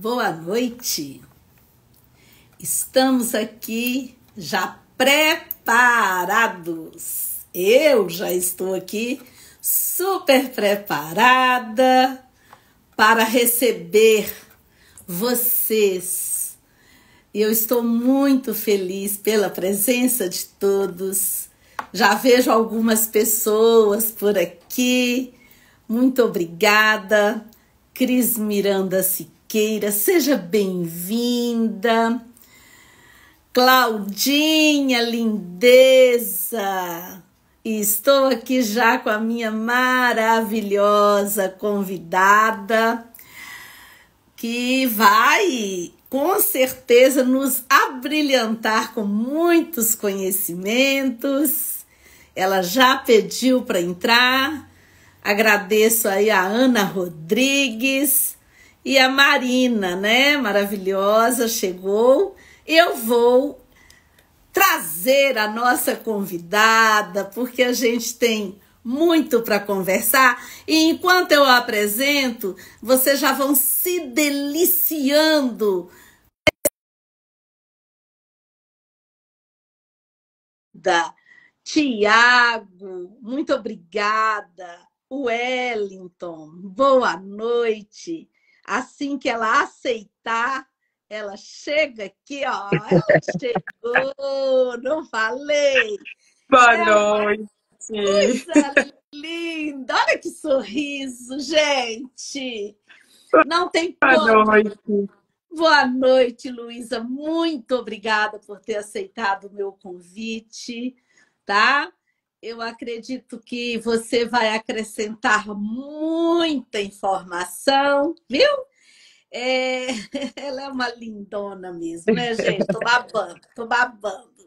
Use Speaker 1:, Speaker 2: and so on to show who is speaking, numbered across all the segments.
Speaker 1: Boa noite. Estamos aqui já preparados. Eu já estou aqui super preparada para receber vocês. Eu estou muito feliz pela presença de todos. Já vejo algumas pessoas por aqui. Muito obrigada. Cris Miranda Siqueira, seja bem-vinda. Claudinha, lindeza. E estou aqui já com a minha maravilhosa convidada, que vai, com certeza, nos abrilhantar com muitos conhecimentos. Ela já pediu para entrar. Agradeço aí a Ana Rodrigues e a Marina, né? Maravilhosa, chegou. Eu vou trazer a nossa convidada, porque a gente tem muito para conversar. E enquanto eu a apresento, vocês já vão se deliciando. Tiago, muito obrigada. Wellington, boa noite. Assim que ela aceitar, ela chega aqui, ó. Ela chegou, não falei.
Speaker 2: Boa noite.
Speaker 1: Coisa linda. Olha que sorriso, gente. Não tem
Speaker 2: Boa
Speaker 1: como.
Speaker 2: noite.
Speaker 1: Boa noite, Luísa. Muito obrigada por ter aceitado o meu convite, tá? Eu acredito que você vai acrescentar muita informação, viu? Ela é uma lindona mesmo, né, gente? Tô babando, tô babando.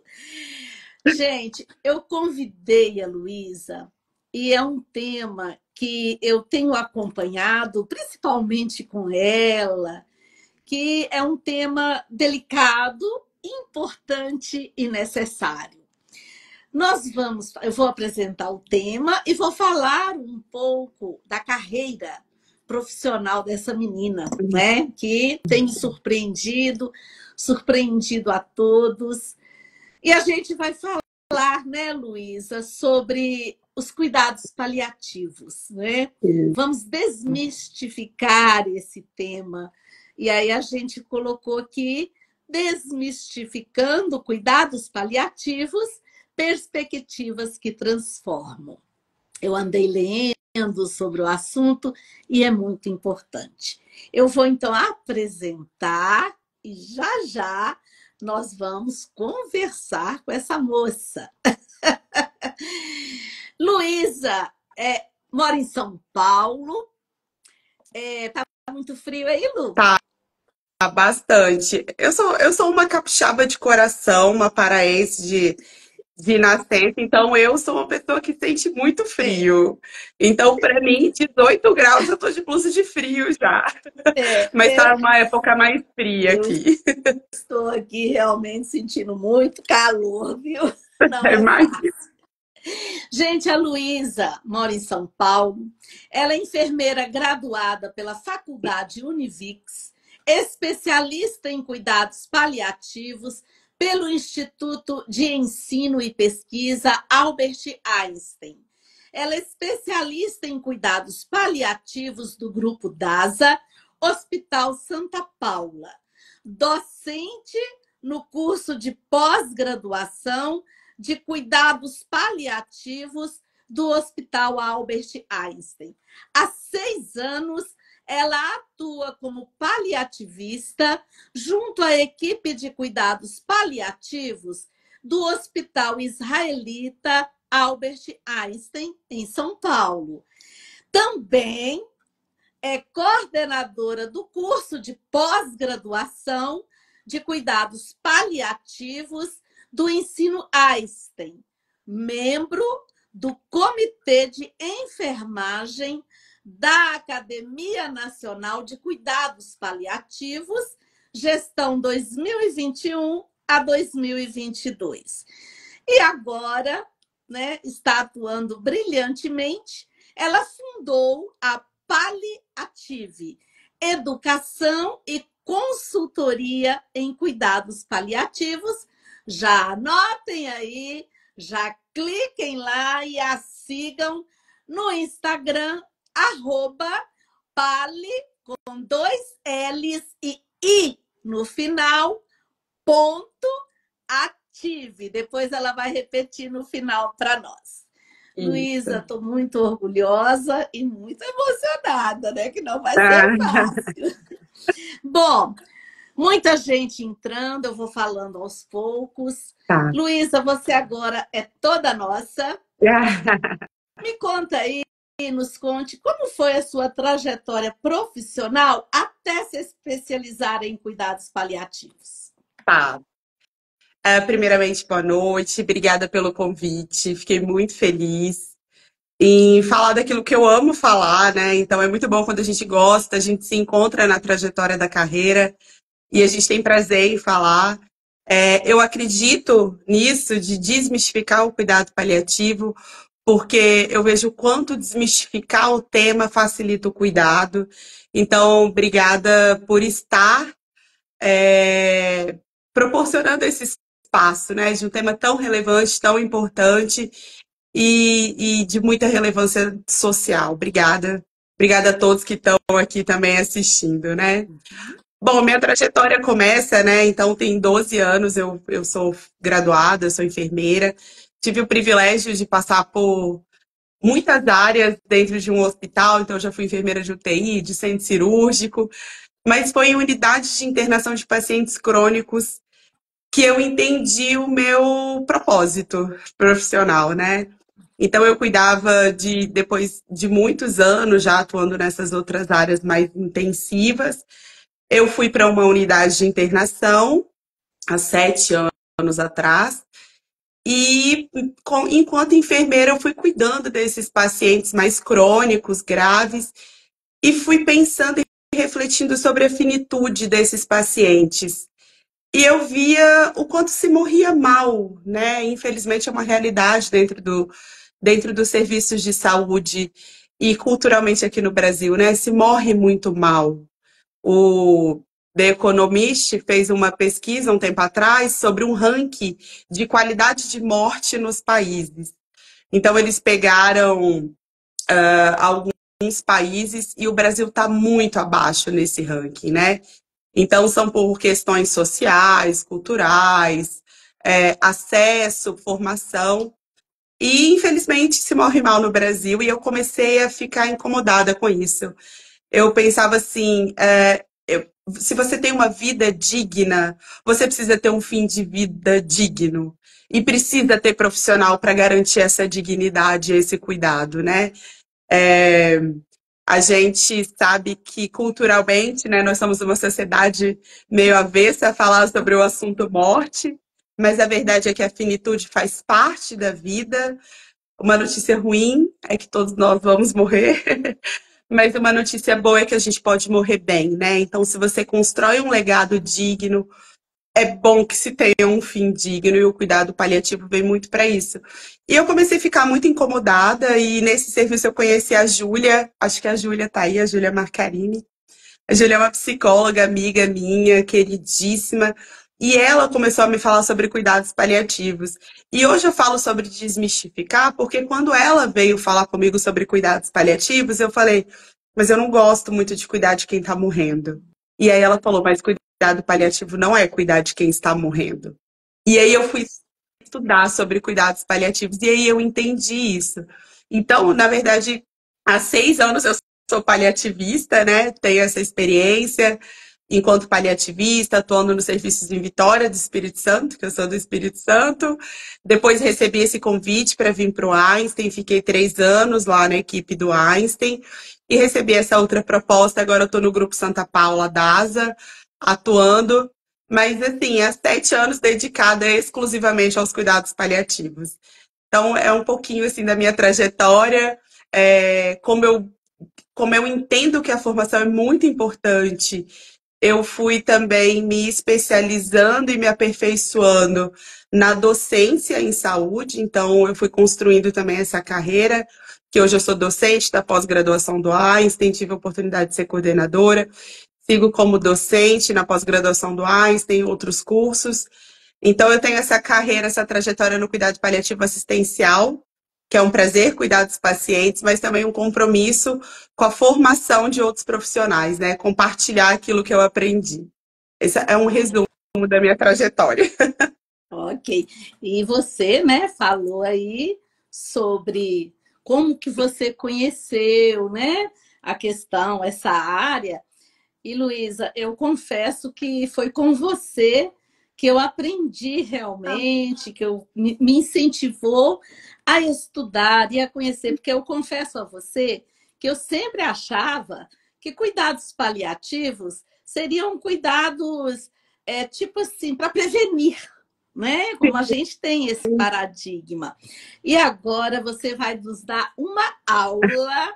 Speaker 1: Gente, eu convidei a Luísa e é um tema que eu tenho acompanhado, principalmente com ela, que é um tema delicado, importante e necessário. Eu vou apresentar o tema e vou falar um pouco da carreira profissional dessa menina, né? Que tem me surpreendido a todos. E a gente vai falar, né, Luísa, sobre os cuidados paliativos, né? Vamos desmistificar esse tema. E aí a gente colocou aqui, desmistificando cuidados paliativos, perspectivas que transformam. Eu andei lendo sobre o assunto e é muito importante. Eu vou, então, apresentar e já nós vamos conversar com essa moça. Luísa mora em São Paulo. Tá muito frio aí, Lu?
Speaker 2: Tá, bastante. Eu sou uma capixaba de coração, uma paraense de nascença, então eu sou uma pessoa que sente muito frio. Então, para mim, 18 graus, eu tô de blusa de frio já. Mas tá uma época mais fria aqui.
Speaker 1: Estou aqui realmente sentindo muito calor, viu? Não é
Speaker 2: Imagina.
Speaker 1: fácil. Gente, a Luísa mora em São Paulo. Ela é enfermeira graduada pela Faculdade Univix, especialista em cuidados paliativos pelo Instituto de Ensino e Pesquisa Albert Einstein. Ela é especialista em cuidados paliativos do Grupo DASA, Hospital Santa Paula. Docente no curso de pós-graduação de cuidados paliativos do Hospital Albert Einstein. Há 6 anos, ela atua como paliativista junto à equipe de cuidados paliativos do Hospital Israelita Albert Einstein, em São Paulo. Também é coordenadora do curso de pós-graduação de cuidados paliativos do Ensino Einstein, membro do Comitê de Enfermagem da Academia Nacional de Cuidados Paliativos, gestão 2021 a 2022. E agora, né, está atuando brilhantemente. Ela fundou a Paliative, Educação e consultoria em cuidados paliativos. Já anotem aí, já cliquem lá e a sigam no Instagram, @pali, com 2 L's e I no final, ponto ative. Depois ela vai repetir no final para nós. Luísa,
Speaker 2: Isso.
Speaker 1: estou muito orgulhosa e muito emocionada, né? Que não vai ser
Speaker 2: Ah,
Speaker 1: fácil. Bom, muita gente entrando, eu vou falando aos poucos.
Speaker 2: tá.
Speaker 1: Luísa, você agora é toda nossa. Me conta aí, nos conte como foi a sua trajetória profissional até se especializar em cuidados paliativos.
Speaker 2: Tá. Primeiramente, boa noite. Obrigada pelo convite. Fiquei muito feliz em falar daquilo que eu amo falar, né? Então é muito bom quando a gente gosta, a gente se encontra na trajetória da carreira e a gente tem prazer em falar. Eu acredito nisso, de desmistificar o cuidado paliativo, porque eu vejo o quanto desmistificar o tema facilita o cuidado. Então, obrigada por estar proporcionando esse espaço, né, de um tema tão relevante, tão importante e de muita relevância social. Obrigada. Obrigada a todos que estão aqui também assistindo, né? Bom, minha trajetória começa, né? Então, tem 12 anos, eu sou graduada, sou enfermeira. Tive o privilégio de passar por muitas áreas dentro de um hospital, então já fui enfermeira de UTI, de centro cirúrgico, mas foi em unidade de internação de pacientes crônicos que eu entendi o meu propósito profissional, né? Então eu cuidava depois de muitos anos já atuando nessas outras áreas mais intensivas, eu fui para uma unidade de internação há 7 anos atrás, e enquanto enfermeira eu fui cuidando desses pacientes mais crônicos, graves, e fui pensando e refletindo sobre a finitude desses pacientes. E eu via o quanto se morria mal, né? Infelizmente é uma realidade dentro dos serviços de saúde e culturalmente aqui no Brasil, né? Se morre muito mal. O The Economist fez uma pesquisa um tempo atrás sobre um ranking de qualidade de morte nos países. Então eles pegaram alguns países e o Brasil está muito abaixo nesse ranking, né? Então, são por questões sociais, culturais, acesso, formação. E, infelizmente, se morre mal no Brasil e eu comecei a ficar incomodada com isso. Eu pensava assim, se você tem uma vida digna, você precisa ter um fim de vida digno. E precisa ter profissional para garantir essa dignidade, esse cuidado, né? É, a gente sabe que culturalmente, né, nós somos uma sociedade meio avessa a falar sobre o assunto morte, mas a verdade é que a finitude faz parte da vida. Uma notícia ruim é que todos nós vamos morrer, mas uma notícia boa é que a gente pode morrer bem, né? Então, se você constrói um legado digno, é bom que se tenha um fim digno e o cuidado paliativo vem muito para isso. E eu comecei a ficar muito incomodada e nesse serviço eu conheci a Júlia, acho que a Júlia tá aí, a Júlia Marcarini. A Júlia é uma psicóloga, amiga minha, queridíssima, e ela começou a me falar sobre cuidados paliativos. E hoje eu falo sobre desmistificar, porque quando ela veio falar comigo sobre cuidados paliativos, eu falei, mas eu não gosto muito de cuidar de quem tá morrendo. E aí ela falou, mas cuidado paliativo não é cuidar de quem está morrendo. E aí eu fui estudar sobre cuidados paliativos e aí eu entendi isso. Então, na verdade, há 6 anos eu sou paliativista, né? Tenho essa experiência enquanto paliativista, atuando nos serviços em Vitória do Espírito Santo, que eu sou do Espírito Santo. Depois recebi esse convite para vir para o Einstein, fiquei 3 anos lá na equipe do Einstein e recebi essa outra proposta. Agora eu estou no Grupo Santa Paula DASA, atuando, mas assim, há 7 anos dedicada exclusivamente aos cuidados paliativos. Então, é um pouquinho assim da minha trajetória, como eu entendo que a formação é muito importante. Eu fui também me especializando e me aperfeiçoando na docência em saúde, então eu fui construindo também essa carreira, que hoje eu sou docente da pós-graduação do Einstein, tive a oportunidade de ser coordenadora, sigo como docente na pós-graduação do Einstein, outros cursos. Então, eu tenho essa carreira, essa trajetória no cuidado paliativo assistencial, que é um prazer cuidar dos pacientes, mas também um compromisso com a formação de outros profissionais, né? Compartilhar aquilo que eu aprendi. Esse é um resumo da minha trajetória.
Speaker 1: Ok. E você, né, falou aí sobre como que você conheceu, né, a questão, essa área. E, Luísa, eu confesso que foi com você que eu aprendi realmente, que me incentivou a estudar e a conhecer, porque eu confesso a você que eu sempre achava que cuidados paliativos seriam cuidados, tipo assim, para prevenir, né? Como a gente tem esse paradigma. E agora você vai nos dar uma aula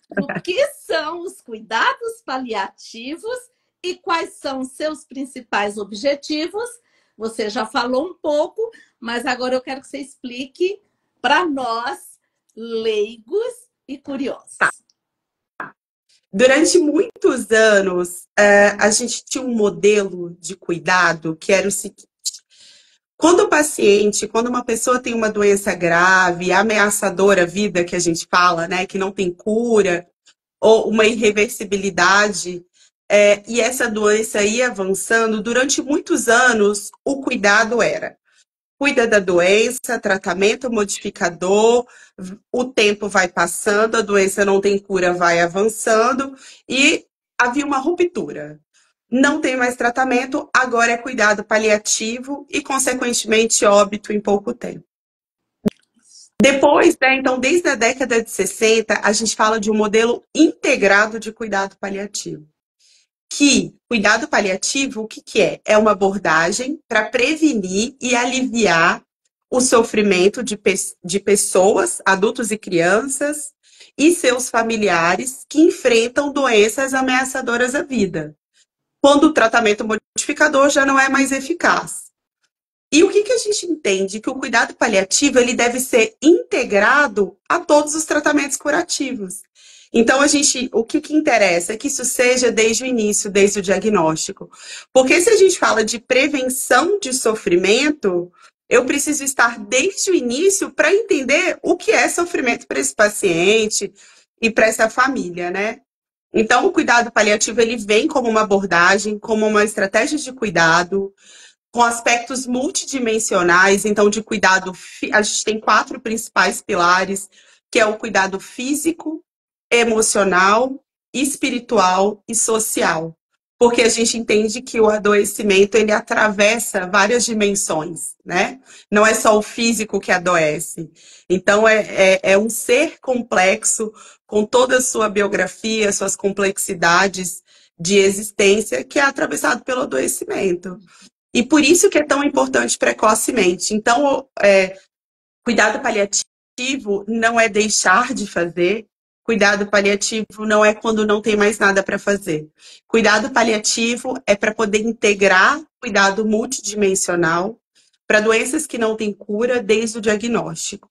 Speaker 1: do que são os cuidados paliativos e quais são seus principais objetivos. Você já falou um pouco, mas agora eu quero que você explique para nós, leigos e
Speaker 2: Tá.
Speaker 1: curiosos.
Speaker 2: Durante muitos anos, a gente tinha um modelo de cuidado que era o seguinte: quando o paciente, quando uma pessoa tem uma doença grave, ameaçadora à vida, que a gente fala, né, que não tem cura, ou uma irreversibilidade, e essa doença ia avançando, durante muitos anos, o cuidado era: cuida da doença, tratamento modificador, o tempo vai passando, a doença não tem cura, vai avançando, e havia uma ruptura. Não tem mais tratamento, agora é cuidado paliativo e, consequentemente, óbito em pouco tempo. Depois, né, então, desde a década de 60, a gente fala de um modelo integrado de cuidado paliativo. Que cuidado paliativo, o que que é? É uma abordagem para prevenir e aliviar o sofrimento de pessoas, adultos e crianças, e seus familiares que enfrentam doenças ameaçadoras à vida, quando o tratamento modificador já não é mais eficaz. E o que que a gente entende? Que o cuidado paliativo ele deve ser integrado a todos os tratamentos curativos. Então, o que que interessa é que isso seja desde o início, desde o diagnóstico. Porque se a gente fala de prevenção de sofrimento, eu preciso estar desde o início para entender o que é sofrimento para esse paciente e para essa família, né? Então, o cuidado paliativo ele vem como uma abordagem, como uma estratégia de cuidado, com aspectos multidimensionais, então de cuidado, a gente tem 4 principais pilares, que é o cuidado físico, emocional, espiritual e social. Porque a gente entende que o adoecimento ele atravessa várias dimensões, né? Não é só o físico que adoece. Então é um ser complexo, com toda a sua biografia, suas complexidades de existência, que é atravessado pelo adoecimento. E por isso que é tão importante precocemente. Então, cuidado paliativo não é deixar de fazer, cuidado paliativo não é quando não tem mais nada para fazer. Cuidado paliativo é para poder integrar cuidado multidimensional para doenças que não têm cura desde o diagnóstico.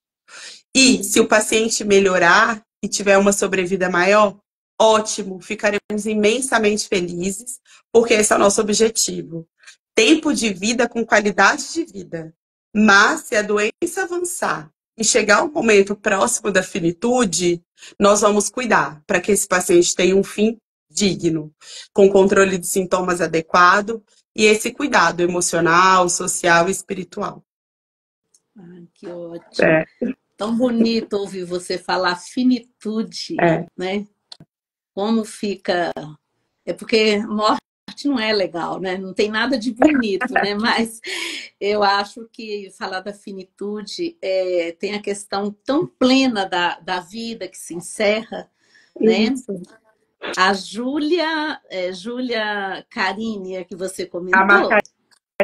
Speaker 2: E se o paciente melhorar e tiver uma sobrevida maior, ótimo, ficaremos imensamente felizes, porque esse é o nosso objetivo. Tempo de vida com qualidade de vida. Mas se a doença avançar e chegar ao momento próximo da finitude, nós vamos cuidar para que esse paciente tenha um fim digno, com controle de sintomas adequado e esse cuidado emocional, social e espiritual.
Speaker 1: Ai, que ótimo.
Speaker 2: É,
Speaker 1: Tão bonito ouvir você falar finitude,
Speaker 2: é.
Speaker 1: né? Como fica. É porque morte não é legal, né? Não tem nada de bonito, né? Mas eu acho que falar da finitude tem a questão tão plena da vida que se encerra, né?
Speaker 2: Isso.
Speaker 1: A Júlia Carini, que você
Speaker 2: A
Speaker 1: comentou,
Speaker 2: Marcarine,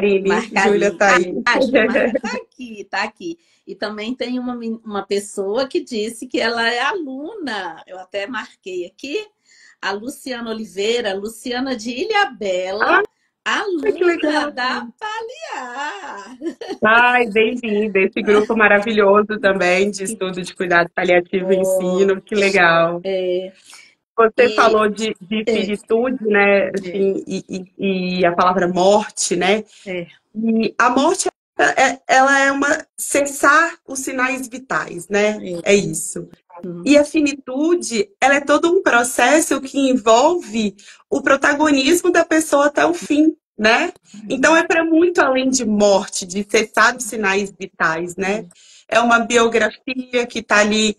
Speaker 2: Júlia
Speaker 1: Marcarini.
Speaker 2: tá aí.
Speaker 1: Ah, Júlia Marcarini, tá aqui, tá aqui. E também tem uma pessoa que disse que ela é aluna, eu até marquei aqui, a Luciana Oliveira, Luciana de Ilhabela,
Speaker 2: Ah, que
Speaker 1: aluna
Speaker 2: legal.
Speaker 1: da Paliar.
Speaker 2: Ai, bem-vinda. Esse grupo maravilhoso também de
Speaker 1: Que
Speaker 2: estudo de cuidado paliativo e ensino. Que
Speaker 1: ótimo.
Speaker 2: legal. Você
Speaker 1: E
Speaker 2: falou de
Speaker 1: é,
Speaker 2: finitude, né?
Speaker 1: é,
Speaker 2: Assim, e a palavra morte, né?
Speaker 1: é,
Speaker 2: E a morte, ela é uma cessar os sinais vitais, né?
Speaker 1: é,
Speaker 2: É isso.
Speaker 1: hum,
Speaker 2: E a finitude, ela é todo um processo que envolve o protagonismo da pessoa até o fim, né? Então é para muito além de morte, de cessar os sinais vitais, né?
Speaker 1: é,
Speaker 2: É uma biografia que está ali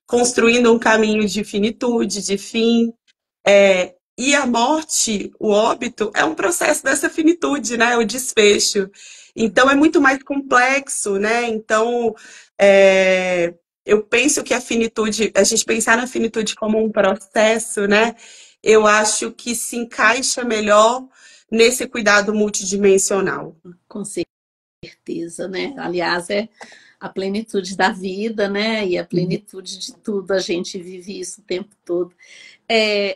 Speaker 2: construindo um caminho de finitude, de fim. E a morte, o óbito, é um processo dessa finitude, né? O desfecho. Então é muito mais complexo, né? Então eu penso que a finitude, a gente pensar na finitude como um processo, né? Eu acho que se encaixa melhor nesse cuidado multidimensional.
Speaker 1: com certeza, né? Aliás, é a plenitude da vida, né? E a plenitude de tudo, a gente vive isso o tempo todo.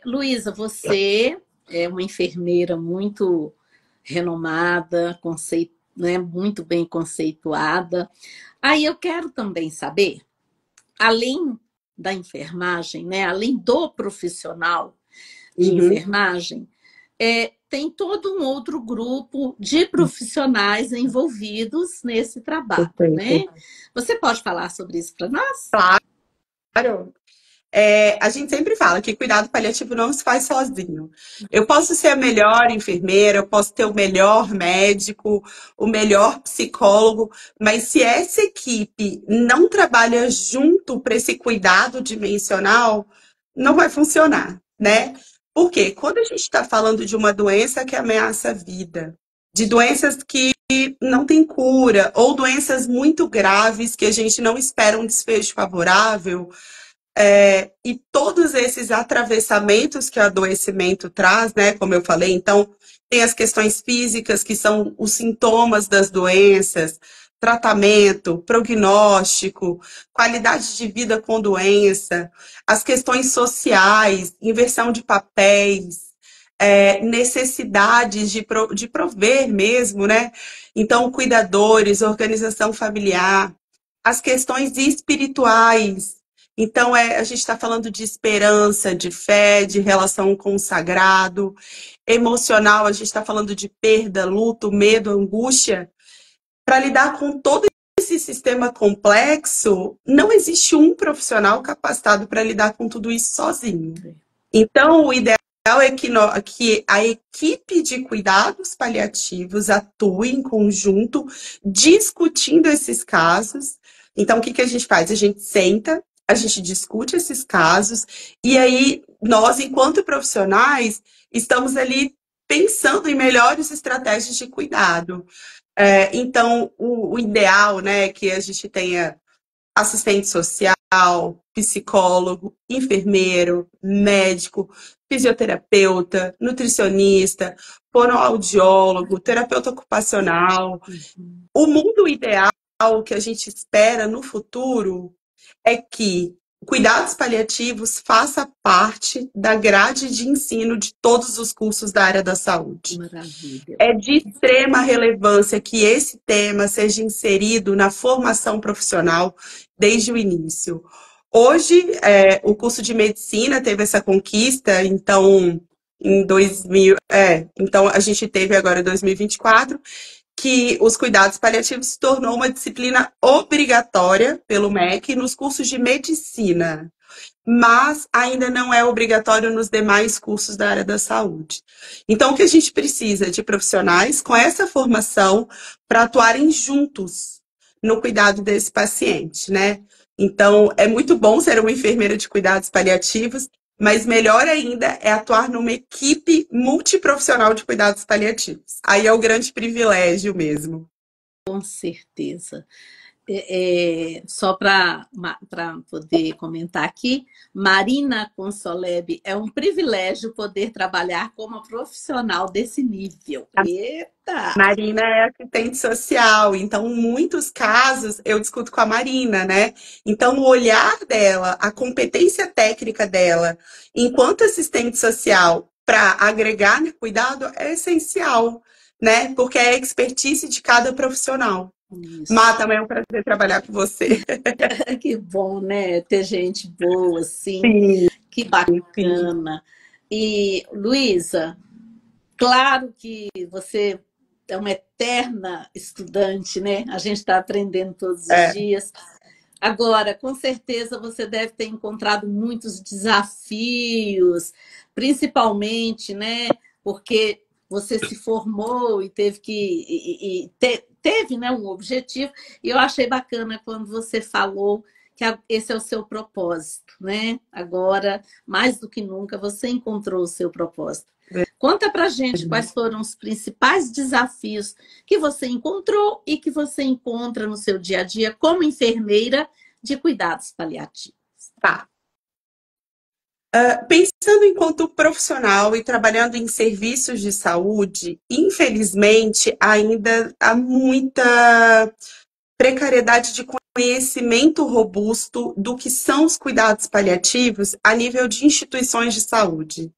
Speaker 1: Luísa, você é uma enfermeira muito renomada, né, muito bem conceituada. Aí eu quero também saber, além da enfermagem, né, além do profissional de
Speaker 2: Uhum,
Speaker 1: enfermagem, tem todo um outro grupo de profissionais envolvidos nesse trabalho,
Speaker 2: perfeito.
Speaker 1: né? Você pode falar sobre isso para nós?
Speaker 2: Claro. A gente sempre fala que cuidado paliativo não se faz sozinho. Eu posso ser a melhor enfermeira, eu posso ter o melhor médico, o melhor psicólogo, mas se essa equipe não trabalha junto para esse cuidado dimensional, não vai funcionar, né? Por quê? Quando a gente está falando de uma doença que ameaça a vida, de doenças que não têm cura, ou doenças muito graves que a gente não espera um desfecho favorável, e todos esses atravessamentos que o adoecimento traz, né? Como eu falei, então, tem as questões físicas, que são os sintomas das doenças, tratamento, prognóstico, qualidade de vida com doença, as questões sociais, inversão de papéis, necessidades de prover mesmo, né? Então, cuidadores, organização familiar, as questões espirituais. Então, a gente está falando de esperança, de fé, de relação com o sagrado. Emocional, a gente está falando de perda, luto, medo, angústia. Para lidar com todo esse sistema complexo, não existe um profissional capacitado para lidar com tudo isso sozinho. Então, o ideal é que a equipe de cuidados paliativos atue em conjunto, discutindo esses casos. Então, o que a gente faz? A gente senta, a gente discute esses casos, e aí nós, enquanto profissionais, estamos ali pensando em melhores estratégias de cuidado. Então, o ideal, né, é que a gente tenha assistente social, psicólogo, enfermeiro, médico, fisioterapeuta, nutricionista, fonoaudiólogo, terapeuta ocupacional.
Speaker 1: Uhum.
Speaker 2: O mundo ideal que a gente espera no futuro é que cuidados paliativos faça parte da grade de ensino de todos os cursos da área da saúde.
Speaker 1: Maravilha.
Speaker 2: É de extrema relevância que esse tema seja inserido na formação profissional desde o início. Hoje, o curso de medicina teve essa conquista, então, em 2000, então a gente teve agora 2024, que os cuidados paliativos se tornou uma disciplina obrigatória pelo MEC nos cursos de medicina, mas ainda não é obrigatório nos demais cursos da área da saúde. Então, o que a gente precisa de profissionais com essa formação para atuarem juntos no cuidado desse paciente, né? Então, é muito bom ser uma enfermeira de cuidados paliativos, mas melhor ainda é atuar numa equipe multiprofissional de cuidados paliativos. Aí é o grande privilégio mesmo.
Speaker 1: Com certeza. Só para poder comentar aqui, Marina Consolebe, é um privilégio poder trabalhar como profissional desse nível. Eita!
Speaker 2: Marina é assistente social, então, em muitos casos, eu discuto com a Marina, né? Então, o olhar dela, a competência técnica dela, enquanto assistente social, para agregar no cuidado, é essencial, né? Porque é a expertise de cada profissional. Má,
Speaker 1: Isso.
Speaker 2: também é um prazer trabalhar com você.
Speaker 1: Que bom, né? Ter gente boa, assim.
Speaker 2: Sim,
Speaker 1: Que
Speaker 2: sim.
Speaker 1: bacana. E, Luísa, claro que você é uma eterna estudante, né? A gente está aprendendo todos os
Speaker 2: É,
Speaker 1: dias. Agora, com certeza você deve ter encontrado muitos desafios, principalmente, né? Porque você se formou e teve que teve, né, um objetivo. E eu achei bacana quando você falou que esse é o seu propósito, né? Agora, mais do que nunca, você encontrou o seu propósito. Conta pra gente quais foram os principais desafios que você encontrou e que você encontra no seu dia a dia como enfermeira de cuidados paliativos.
Speaker 2: tá. Pensando enquanto profissional e trabalhando em serviços de saúde, infelizmente ainda há muita precariedade de conhecimento robusto do que são os cuidados paliativos a nível de instituições de saúde.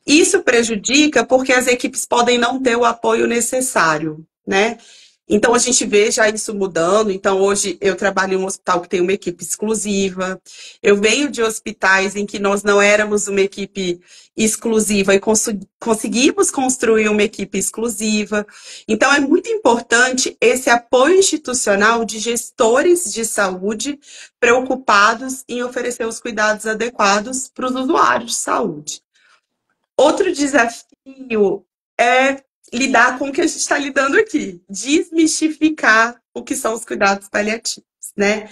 Speaker 2: Isso prejudica porque as equipes podem não ter o apoio necessário, né? Então a gente vê já isso mudando. Então hoje eu trabalho em um hospital que tem uma equipe exclusiva. Eu venho de hospitais em que nós não éramos uma equipe exclusiva e conseguimos construir uma equipe exclusiva. Então é muito importante esse apoio institucional de gestores de saúde preocupados em oferecer os cuidados adequados para os usuários de saúde. Outro desafio é lidar com o que a gente está lidando aqui, desmistificar o que são os cuidados paliativos, né?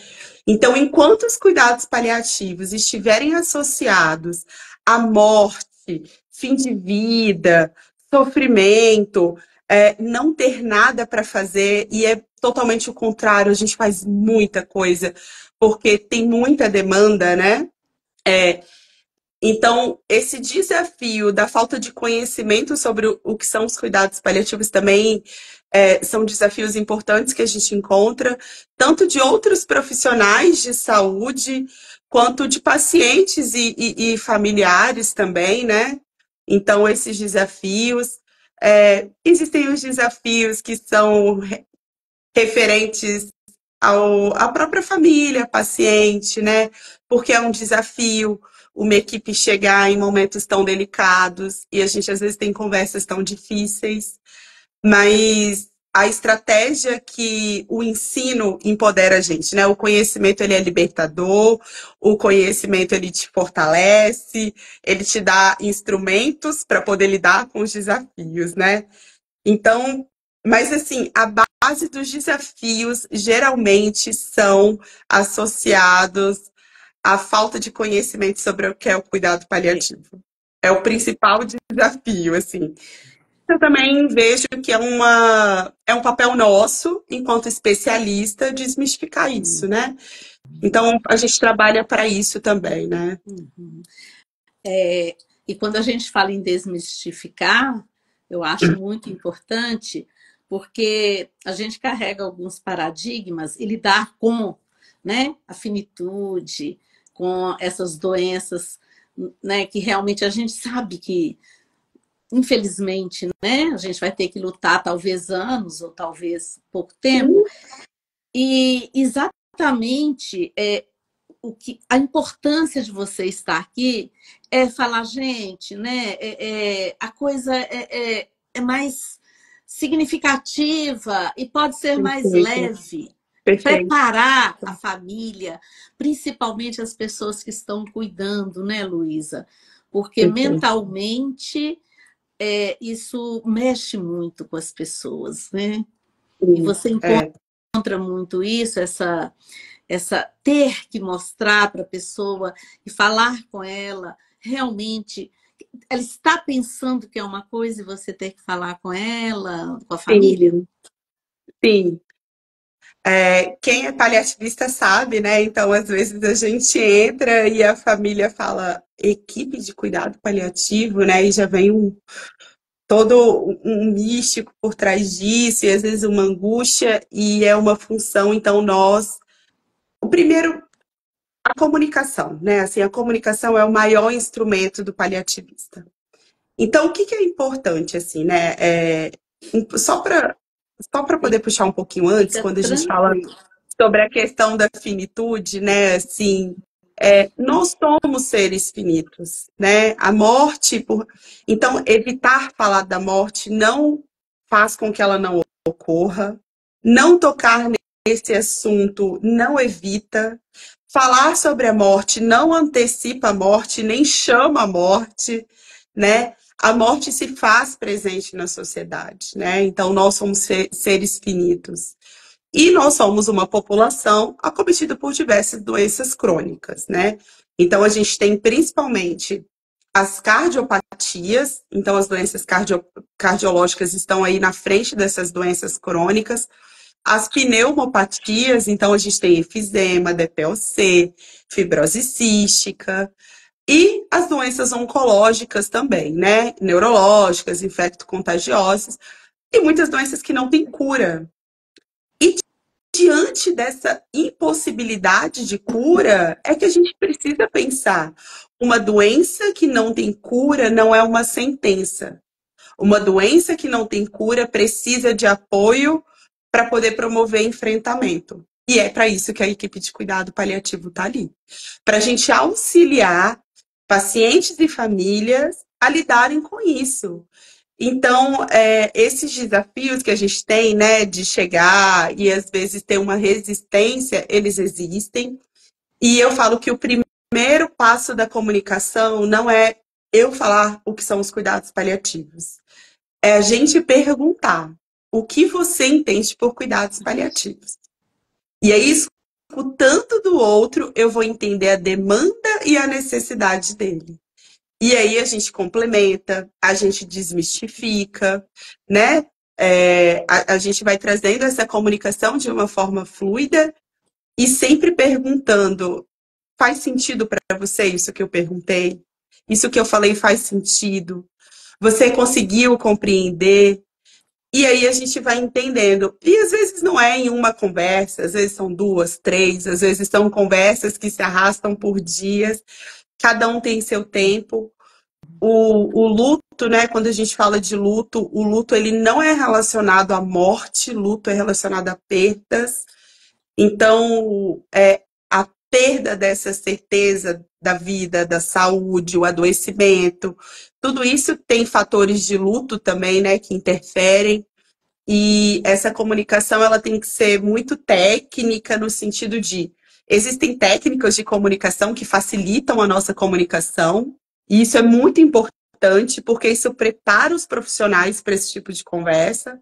Speaker 2: Então, enquanto os cuidados paliativos estiverem associados à morte, fim de vida, sofrimento, não ter nada para fazer, e é totalmente o contrário, a gente faz muita coisa, porque tem muita demanda, né? Então, esse desafio da falta de conhecimento sobre o que são os cuidados paliativos também são desafios importantes que a gente encontra, tanto de outros profissionais de saúde, quanto de pacientes e familiares também, né? Então, esses desafios. Existem os desafios que são referentes à própria família, paciente, né? Porque é um desafio uma equipe chegar em momentos tão delicados e a gente às vezes tem conversas tão difíceis, mas a estratégia que o ensino empodera a gente, né? O conhecimento ele é libertador, o conhecimento ele te fortalece, ele te dá instrumentos para poder lidar com os desafios, né? Então, mas assim, a base dos desafios geralmente são associados à falta de conhecimento sobre o que é o cuidado paliativo. É o principal desafio, assim. Eu também vejo que é um papel nosso, enquanto especialista, desmistificar isso, né? Então, a gente trabalha para isso também, né?
Speaker 1: Uhum. E quando a gente fala em desmistificar, eu acho muito importante, porque a gente carrega alguns paradigmas e lidar com, né, a finitude, com essas doenças, né, que realmente a gente sabe que, infelizmente, né, a gente vai ter que lutar talvez anos ou talvez pouco tempo.
Speaker 2: Sim,
Speaker 1: E exatamente a importância de você estar aqui é falar, gente, né? A coisa é mais significativa e pode ser mais
Speaker 2: perfeito,
Speaker 1: leve.
Speaker 2: perfeito,
Speaker 1: Preparar a família, principalmente as pessoas que estão cuidando, né, Luísa? Porque
Speaker 2: perfeito.
Speaker 1: mentalmente isso mexe muito com as pessoas, né? E
Speaker 2: Sim,
Speaker 1: você encontra muito isso, essa ter que mostrar para a pessoa e falar com ela realmente ela está pensando que é uma coisa e você ter que falar com ela, com a família.
Speaker 2: sim, sim. Quem é paliativista sabe, né? Então, às vezes a gente entra e a família fala equipe de cuidado paliativo, né? E já vem todo um místico por trás disso, e às vezes uma angústia, e é uma função. Então, o primeiro, a comunicação, né? Assim, a comunicação é o maior instrumento do paliativista. Então, o que que é importante, assim, né? Só para só para poder puxar um pouquinho antes,
Speaker 1: Fica
Speaker 2: quando a gente fala
Speaker 1: tranquilo.
Speaker 2: sobre a questão da finitude, né? Assim, nós somos seres finitos, né? A morte, então, evitar falar da morte não faz com que ela não ocorra. Não tocar nesse assunto não evita. Falar sobre a morte não antecipa a morte, nem chama a morte, né? A morte se faz presente na sociedade, né? Então, nós somos seres finitos. E nós somos uma população acometida por diversas doenças crônicas, né? Então, a gente tem principalmente as cardiopatias, então as doenças cardiológicas estão aí na frente dessas doenças crônicas. As pneumopatias, então a gente tem efizema, DPOC, fibrose cística, e as doenças oncológicas também, né? Neurológicas, infecto-contagiosas, e muitas doenças que não têm cura. E diante dessa impossibilidade de cura, é que a gente precisa pensar. Uma doença que não tem cura não é uma sentença. Uma doença que não tem cura precisa de apoio para poder promover enfrentamento. E é para isso que a equipe de cuidado paliativo está ali. Para a gente auxiliar pacientes e famílias a lidarem com isso. Então, esses desafios que a gente tem, né, de chegar e às vezes ter uma resistência, eles existem. E eu falo que o primeiro passo da comunicação não é eu falar o que são os cuidados paliativos. É a gente perguntar o que você entende por cuidados paliativos. E aí, escutando do outro, eu vou entender a demanda e a necessidade dele. E aí a gente complementa, a gente desmistifica, né? A gente vai trazendo essa comunicação de uma forma fluida e sempre perguntando: faz sentido para você isso que eu perguntei? Isso que eu falei faz sentido? Você conseguiu compreender? E aí a gente vai entendendo. E às vezes não é em uma conversa, às vezes são duas, três, às vezes são conversas que se arrastam por dias. Cada um tem seu tempo. O luto, né? Quando a gente fala de luto, o luto ele não é relacionado à morte, luto é relacionado a perdas. Então, a perda dessa certeza da vida, da saúde, o adoecimento, tudo isso tem fatores de luto também, né, que interferem. E essa comunicação ela tem que ser muito técnica no sentido de existem técnicas de comunicação que facilitam a nossa comunicação, e isso é muito importante porque isso prepara os profissionais para esse tipo de conversa.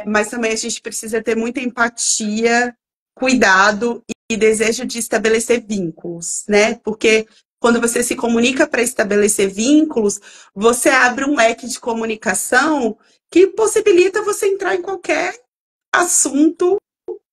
Speaker 2: Mas também a gente precisa ter muita empatia, cuidado e desejo de estabelecer vínculos, né? Porque quando você se comunica para estabelecer vínculos, você abre um leque de comunicação que possibilita você entrar em qualquer assunto,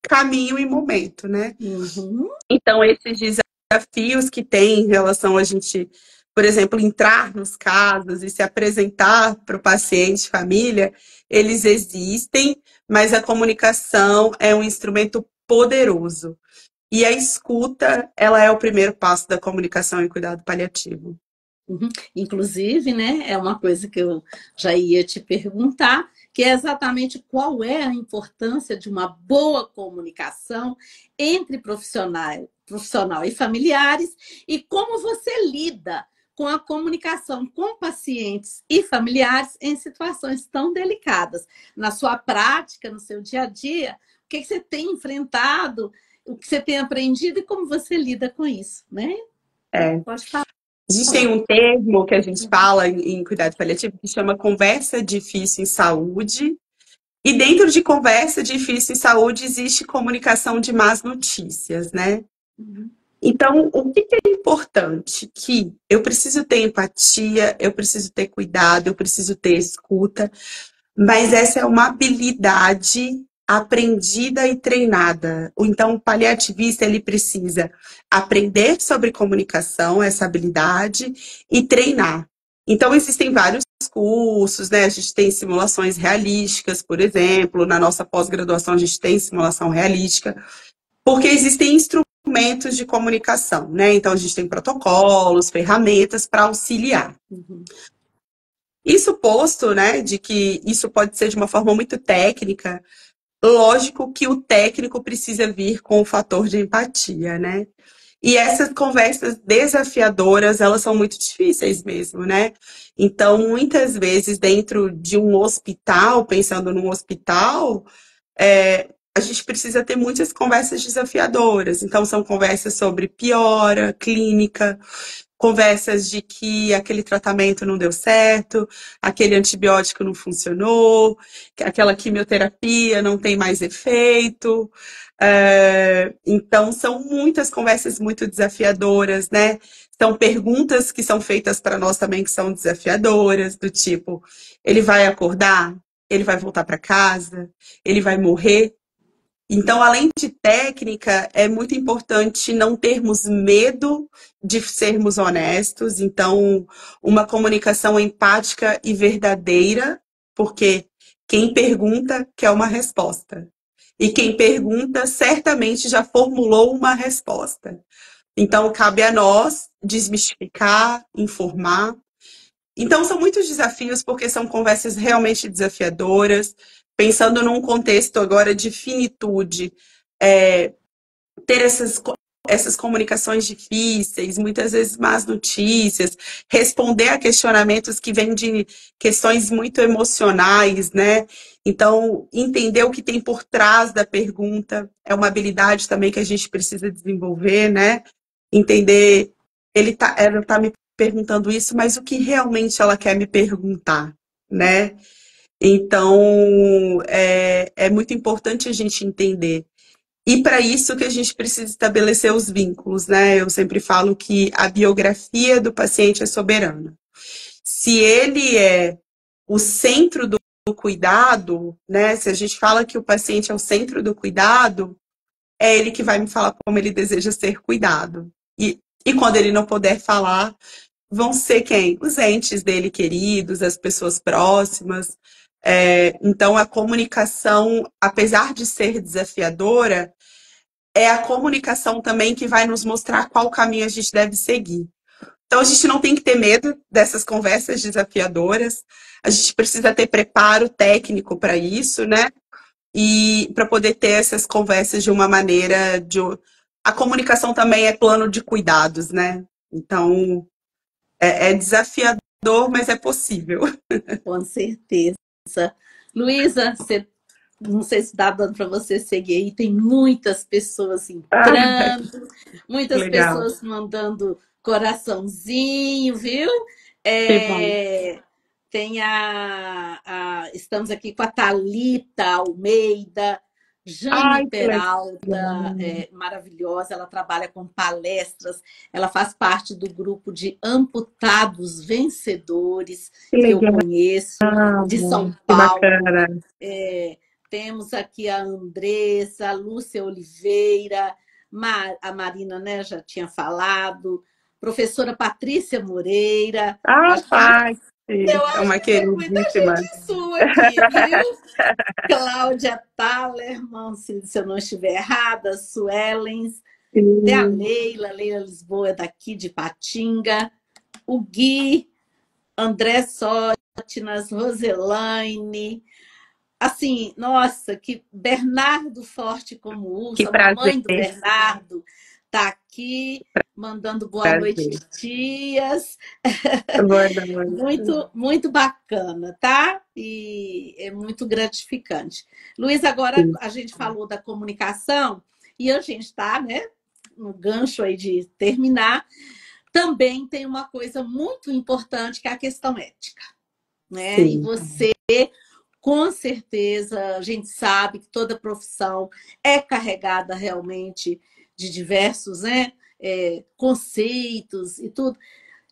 Speaker 2: caminho e momento, né?
Speaker 1: Uhum.
Speaker 2: Então, esses desafios que tem em relação a gente, por exemplo, entrar nos casos e se apresentar para o paciente, família, eles existem, mas a comunicação é um instrumento poderoso. E a escuta, ela é o primeiro passo da comunicação em cuidado paliativo.
Speaker 1: Uhum. Inclusive, né, é uma coisa que eu já ia te perguntar, que é exatamente qual é a importância de uma boa comunicação entre profissional e familiares e como você lida com a comunicação com pacientes e familiares em situações tão delicadas. Na sua prática, no seu dia a dia, o que você tem enfrentado, o que você tem aprendido e como você lida com isso, né? Pode falar.
Speaker 2: A gente tem um termo que a gente fala em cuidado paliativo que chama conversa difícil em saúde. E dentro de conversa difícil em saúde existe comunicação de más notícias, né? Então, o que é importante? Que eu preciso ter empatia, eu preciso ter cuidado, eu preciso ter escuta, mas essa é uma habilidade aprendida e treinada. Então, o paliativista, ele precisa aprender sobre comunicação, essa habilidade, e treinar. Então, existem vários cursos, né? A gente tem simulações realísticas, por exemplo. Na nossa pós-graduação, a gente tem simulação realística, porque existem instrumentos de comunicação, né? Então, a gente tem protocolos, ferramentas para auxiliar. Isso posto, né, de que isso pode ser de uma forma muito técnica, lógico que o técnico precisa vir com o fator de empatia, né? E essas conversas desafiadoras, elas são muito difíceis mesmo, né? Então, muitas vezes, dentro de um hospital, pensando num hospital, a gente precisa ter muitas conversas desafiadoras. Então, são conversas sobre piora clínica, conversas de que aquele tratamento não deu certo, aquele antibiótico não funcionou, que aquela quimioterapia não tem mais efeito. Então, são muitas conversas muito desafiadoras, né? São perguntas que são feitas para nós também que são desafiadoras, do tipo, ele vai acordar? Ele vai voltar para casa? Ele vai morrer? Então, além de técnica, é muito importante não termos medo de sermos honestos. Então, uma comunicação empática e verdadeira, porque quem pergunta quer uma resposta. E quem pergunta certamente já formulou uma resposta. Então, cabe a nós desmistificar, informar. Então, são muitos desafios, porque são conversas realmente desafiadoras. Pensando num contexto agora de finitude, é, ter essas comunicações difíceis, muitas vezes más notícias, responder a questionamentos que vêm de questões muito emocionais, né? Então, entender o que tem por trás da pergunta é uma habilidade também que a gente precisa desenvolver, né? Entender, ela tá me perguntando isso, mas o que realmente ela quer me perguntar, né? Então, é muito importante a gente entender. E para isso que a gente precisa estabelecer os vínculos, né? Eu sempre falo que a biografia do paciente é soberana. Se ele é o centro do cuidado, né? Se a gente fala que o paciente é o centro do cuidado, é ele que vai me falar como ele deseja ser cuidado. E quando ele não puder falar, vão ser quem? Os entes dele queridos, as pessoas próximas. Então, a comunicação, apesar de ser desafiadora, é a comunicação também que vai nos mostrar qual caminho a gente deve seguir. Então, a gente não tem que ter medo dessas conversas desafiadoras. A gente precisa ter preparo técnico para isso, né? E para poder ter essas conversas de uma maneira de. A comunicação também é plano de cuidados, né? Então, é desafiador, mas é possível.
Speaker 1: Com certeza. Luísa, não sei se está dando para você seguir aí, tem muitas pessoas
Speaker 2: Ah,
Speaker 1: entrando, muitas
Speaker 2: legal.
Speaker 1: pessoas mandando coraçãozinho, viu?
Speaker 2: Que bom.
Speaker 1: Tem estamos aqui com a Thalita Almeida, Jane
Speaker 2: Ai, que legal.
Speaker 1: Peralta, maravilhosa, ela trabalha com palestras, ela faz parte do grupo de amputados vencedores
Speaker 2: Que
Speaker 1: que eu
Speaker 2: legal.
Speaker 1: conheço, de São
Speaker 2: Que
Speaker 1: Paulo.
Speaker 2: bacana.
Speaker 1: Temos aqui a Andressa, a Lúcia Oliveira, a Marina, né, já tinha falado, professora Patrícia Moreira.
Speaker 2: Ah,
Speaker 1: Acho que
Speaker 2: Paty,
Speaker 1: eu
Speaker 2: é
Speaker 1: acho
Speaker 2: uma
Speaker 1: que tem muita
Speaker 2: queridíssima.
Speaker 1: gente sua aqui, viu? Cláudia Thalerman, se eu não estiver errada, Suelens, tem a
Speaker 2: Sim,
Speaker 1: Leila Lisboa é daqui de Patinga, o Gui, André Sótinas, Roselaine, assim, nossa, que Bernardo Forte como
Speaker 2: que
Speaker 1: urso, a
Speaker 2: prazer,
Speaker 1: mamãe do Bernardo está aqui mandando boa noite,
Speaker 2: prazer.
Speaker 1: titias.
Speaker 2: Boa noite.
Speaker 1: Muito, muito bacana, tá? E é muito gratificante. Luiz, agora
Speaker 2: Sim,
Speaker 1: a gente falou da comunicação e a gente está, né, no gancho aí de terminar. Também tem uma coisa muito importante que é a questão ética, né? E
Speaker 2: sim,
Speaker 1: você, com certeza, a gente sabe que toda profissão é carregada realmente de diversos, né, conceitos e tudo.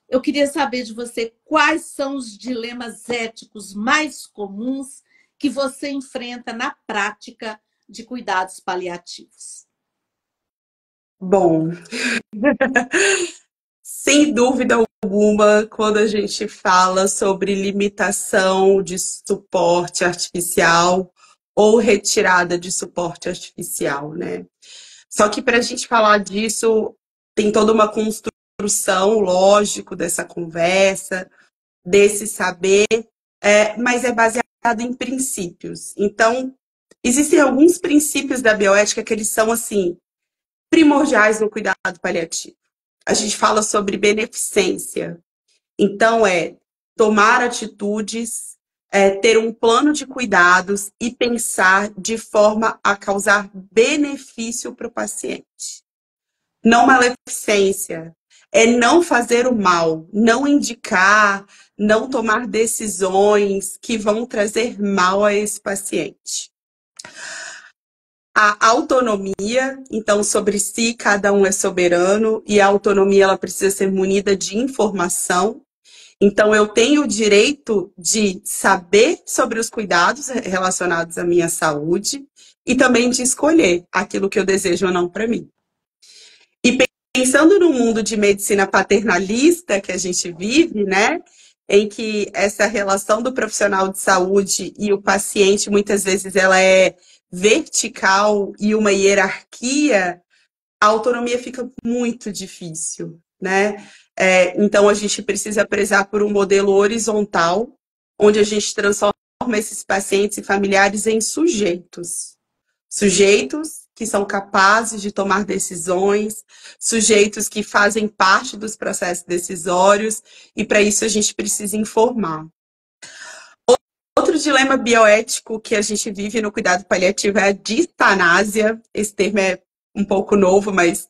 Speaker 1: Eu queria saber de você quais são os dilemas éticos mais comuns que você enfrenta na prática de cuidados paliativos.
Speaker 2: bom, sem dúvida alguma, quando a gente fala sobre limitação de suporte artificial ou retirada de suporte artificial, né? Só que para a gente falar disso, tem toda uma construção, lógico, dessa conversa. desse saber, mas é baseado em princípios. Então, existem alguns princípios da bioética que eles são, assim, primordiais no cuidado paliativo. A gente fala sobre beneficência. Então, tomar atitudes, ter um plano de cuidados e pensar de forma a causar benefício para o paciente. Não maleficência. É não fazer o mal, não indicar, não tomar decisões que vão trazer mal a esse paciente. A autonomia, então, sobre si, cada um é soberano, e a autonomia ela precisa ser munida de informação. Então, eu tenho o direito de saber sobre os cuidados relacionados à minha saúde e também de escolher aquilo que eu desejo ou não para mim. E pensando no mundo de medicina paternalista que a gente vive, né, em que essa relação do profissional de saúde e o paciente, muitas vezes, ela é vertical e uma hierarquia, a autonomia fica muito difícil, né? Então, a gente precisa prezar por um modelo horizontal, onde a gente transforma esses pacientes e familiares em sujeitos. Sujeitos que são capazes de tomar decisões, sujeitos que fazem parte dos processos decisórios, e para isso a gente precisa informar. Outro dilema bioético que a gente vive no cuidado paliativo é a distanásia. Esse termo é um pouco novo, mas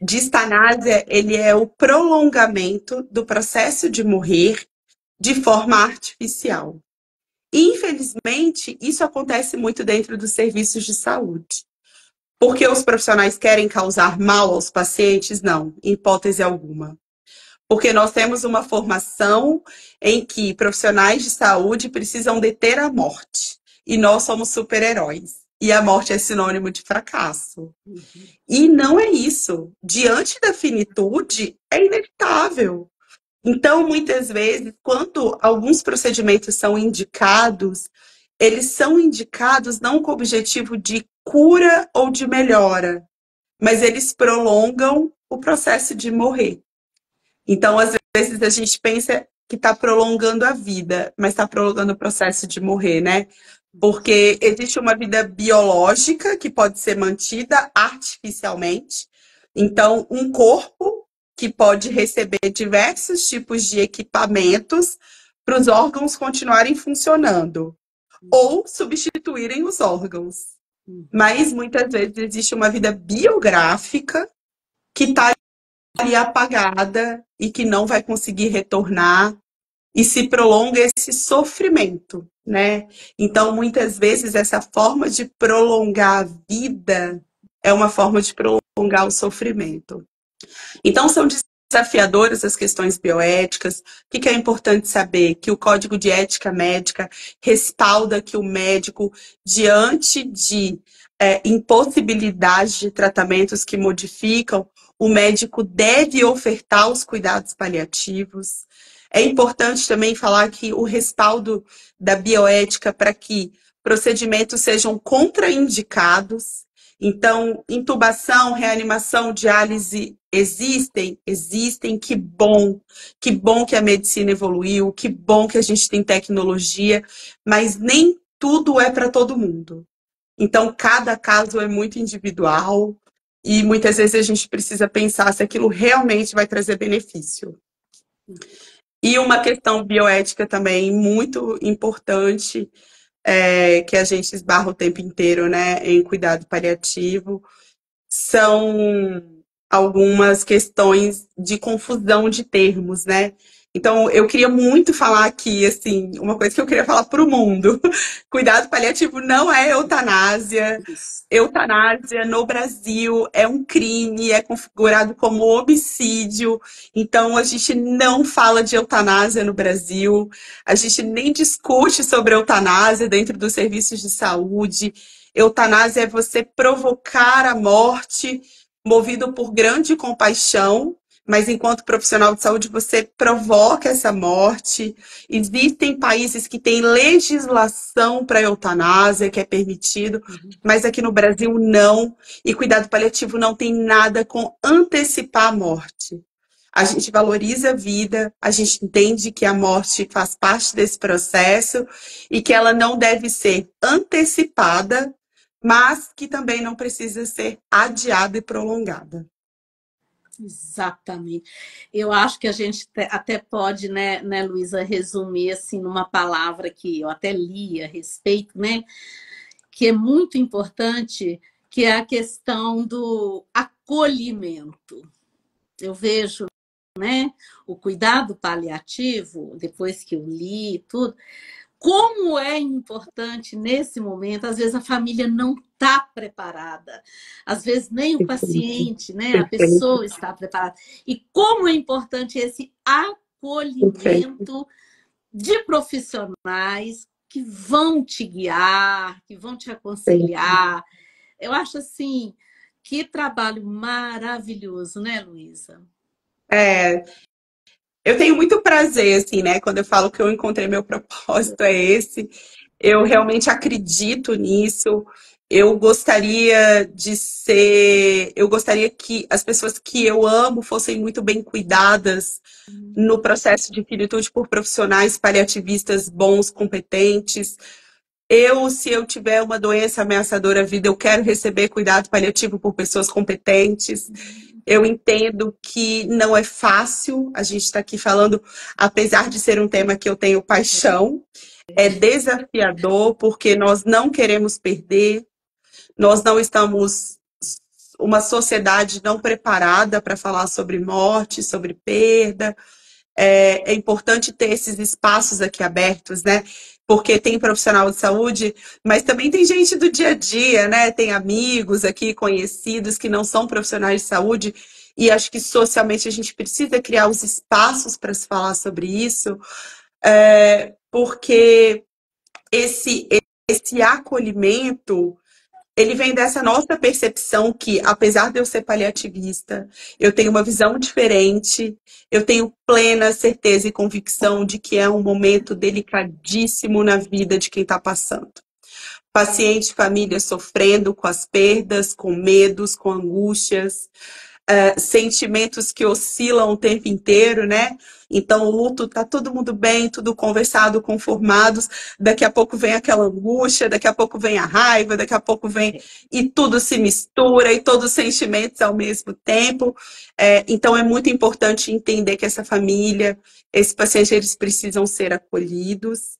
Speaker 2: distanásia, ele é o prolongamento do processo de morrer de forma artificial. Infelizmente, isso acontece muito dentro dos serviços de saúde. Porque os profissionais querem causar mal aos pacientes? Não, em hipótese alguma. Porque nós temos uma formação em que profissionais de saúde precisam deter a morte. E nós somos super-heróis. E a morte é sinônimo de fracasso. E não é isso. Diante da finitude, é inevitável. Então, muitas vezes, quando alguns procedimentos são indicados, eles são indicados não com o objetivo de cura ou de melhora, mas eles prolongam o processo de morrer. Então, às vezes, a gente pensa que está prolongando a vida, mas está prolongando o processo de morrer, né? Porque existe uma vida biológica que pode ser mantida artificialmente. Então, um corpo que pode receber diversos tipos de equipamentos para os órgãos continuarem funcionando ou substituírem os órgãos. Mas, muitas vezes, existe uma vida biográfica que está ali apagada e que não vai conseguir retornar e se prolonga esse sofrimento, né? Então, muitas vezes, essa forma de prolongar a vida é uma forma de prolongar o sofrimento. Então, são desafiadoras as questões bioéticas. O que é importante saber? Que o Código de Ética Médica respalda que o médico, diante de impossibilidade de tratamentos que modificam, o médico deve ofertar os cuidados paliativos. É importante também falar que o respaldo da bioética para que procedimentos sejam contraindicados. Então, intubação, reanimação, diálise existem, que bom que a medicina evoluiu, que bom que a gente tem tecnologia, mas nem tudo é para todo mundo. Então, cada caso é muito individual e muitas vezes a gente precisa pensar se aquilo realmente vai trazer benefício. E uma questão bioética também muito importante, que a gente esbarra o tempo inteiro, né, em cuidado paliativo, são algumas questões de confusão de termos, né? Então, eu queria muito falar aqui, assim, uma coisa que eu queria falar para o mundo. Cuidado paliativo não é eutanásia. Eutanásia no Brasil é um crime, é configurado como homicídio. Então, a gente não fala de eutanásia no Brasil. A gente nem discute sobre eutanásia dentro dos serviços de saúde. Eutanásia é você provocar a morte movido por grande compaixão, mas enquanto profissional de saúde você provoca essa morte. Existem países que têm legislação para eutanásia, que é permitido, mas aqui no Brasil não. E cuidado paliativo não tem nada com antecipar a morte. a gente valoriza a vida, a gente entende que a morte faz parte desse processo e que ela não deve ser antecipada, mas que também não precisa ser adiada e prolongada.
Speaker 1: Exatamente. Eu acho que a gente até pode, né, Luísa, resumir assim numa palavra que eu até li a respeito, né, que é muito importante, que é a questão do acolhimento. Eu vejo, né, o cuidado paliativo, depois que eu li tudo, como é importante nesse momento, às vezes a família não está preparada, às vezes nem o
Speaker 2: Perfeito,
Speaker 1: paciente, né, a
Speaker 2: perfeito,
Speaker 1: pessoa está preparada. E como é importante esse
Speaker 2: perfeito.
Speaker 1: acolhimento de profissionais que vão te guiar, que vão te aconselhar. Eu acho assim, que trabalho maravilhoso, né, Luísa?
Speaker 2: É, eu tenho muito prazer, assim, né? Quando eu falo que eu encontrei meu propósito, é esse. Eu realmente acredito nisso. Eu gostaria de ser. Eu gostaria que as pessoas que eu amo fossem muito bem cuidadas no processo de finitude por profissionais paliativistas bons, competentes. Se eu tiver uma doença ameaçadora à vida, eu quero receber cuidado paliativo por pessoas competentes. Eu entendo que não é fácil, a gente está aqui falando, apesar de ser um tema que eu tenho paixão, é desafiador, porque nós não queremos perder, nós não estamos, uma sociedade não preparada para falar sobre morte, sobre perda. É importante ter esses espaços aqui abertos, né? Porque tem profissional de saúde, mas também tem gente do dia a dia, né? Tem amigos aqui, conhecidos, que não são profissionais de saúde, e acho que socialmente a gente precisa criar os espaços para se falar sobre isso, porque esse, esse acolhimento ele vem dessa nossa percepção que, apesar de eu ser paliativista, eu tenho uma visão diferente, eu tenho plena certeza e convicção de que é um momento delicadíssimo na vida de quem está passando. Paciente, família sofrendo com as perdas, com medos, com angústias, sentimentos que oscilam o tempo inteiro, né? Então, o luto, tá todo mundo bem, tudo conversado, conformados. Daqui a pouco vem aquela angústia, daqui a pouco vem a raiva, daqui a pouco vem. E tudo se mistura, e todos os sentimentos ao mesmo tempo. Então, é muito importante entender que essa família, esse paciente, eles precisam ser acolhidos.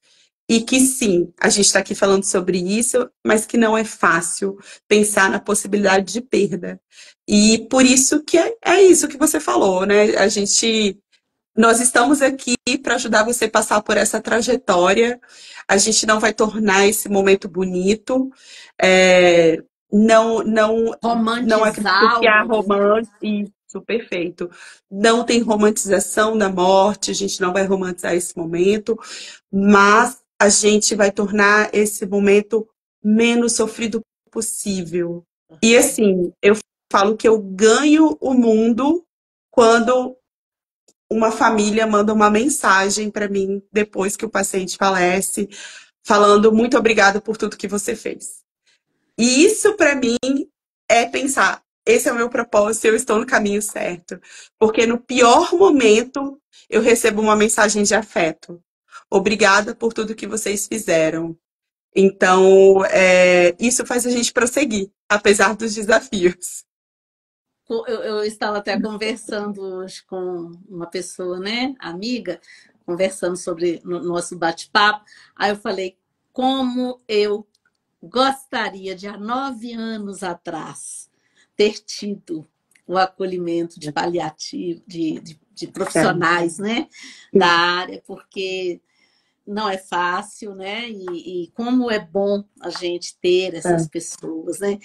Speaker 2: E que sim, a gente está aqui falando sobre isso, mas que não é fácil pensar na possibilidade de perda. E por isso que é isso que você falou, né? Nós estamos aqui para ajudar você a passar por essa trajetória. A gente não vai tornar esse momento bonito. É, não, não, não acredito que há
Speaker 1: Romantizá-lo, né?
Speaker 2: romance. Isso, perfeito. Não tem romantização da morte, a gente não vai romantizar esse momento, mas a gente vai tornar esse momento menos sofrido possível. E assim, eu falo que eu ganho o mundo quando uma família manda uma mensagem para mim depois que o paciente falece, falando muito obrigado por tudo que você fez. E isso para mim é pensar, esse é o meu propósito, eu estou no caminho certo. Porque no pior momento eu recebo uma mensagem de afeto. Obrigada por tudo que vocês fizeram. Então, isso faz a gente prosseguir, apesar dos desafios.
Speaker 1: Eu estava até conversando hoje com uma pessoa, né, amiga, conversando sobre no nosso bate-papo. Aí eu falei, como eu gostaria de, há 9 anos atrás, ter tido o acolhimento de paliativo, de profissionais, né, da área, porque não é fácil, né? E como é bom a gente ter essas pessoas, né?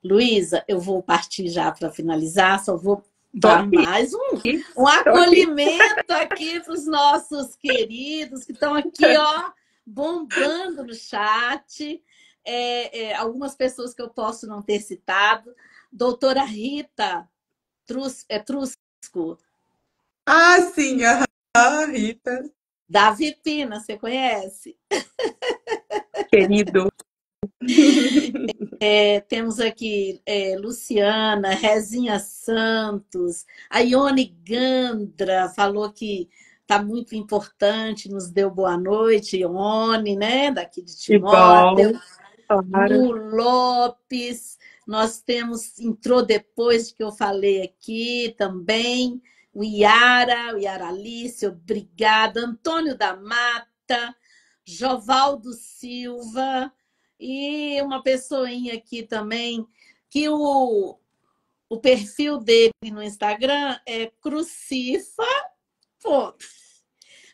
Speaker 1: Luísa, eu vou partir já para finalizar, só vou
Speaker 2: Tô
Speaker 1: dar
Speaker 2: aqui,
Speaker 1: mais um
Speaker 2: tô aqui.
Speaker 1: acolhimento aqui para os nossos queridos que estão aqui, ó, bombando no chat. Algumas pessoas que eu posso não ter citado. Doutora Rita Trusco,
Speaker 2: Ah, sim, aham, Rita,
Speaker 1: da Vipina, você conhece?
Speaker 2: querido.
Speaker 1: Temos aqui Luciana, Rezinha Santos, a Ione Gandra falou que está muito importante, nos deu boa noite, Ione, né, daqui de
Speaker 2: Que
Speaker 1: Timóteo.
Speaker 2: bom, claro.
Speaker 1: Lu Lopes, nós temos, entrou depois que eu falei aqui também, o Iara Alice, obrigada, Antônio da Mata, Jovaldo Silva, e uma pessoinha aqui também, que o perfil dele no Instagram é Crucifa, pô,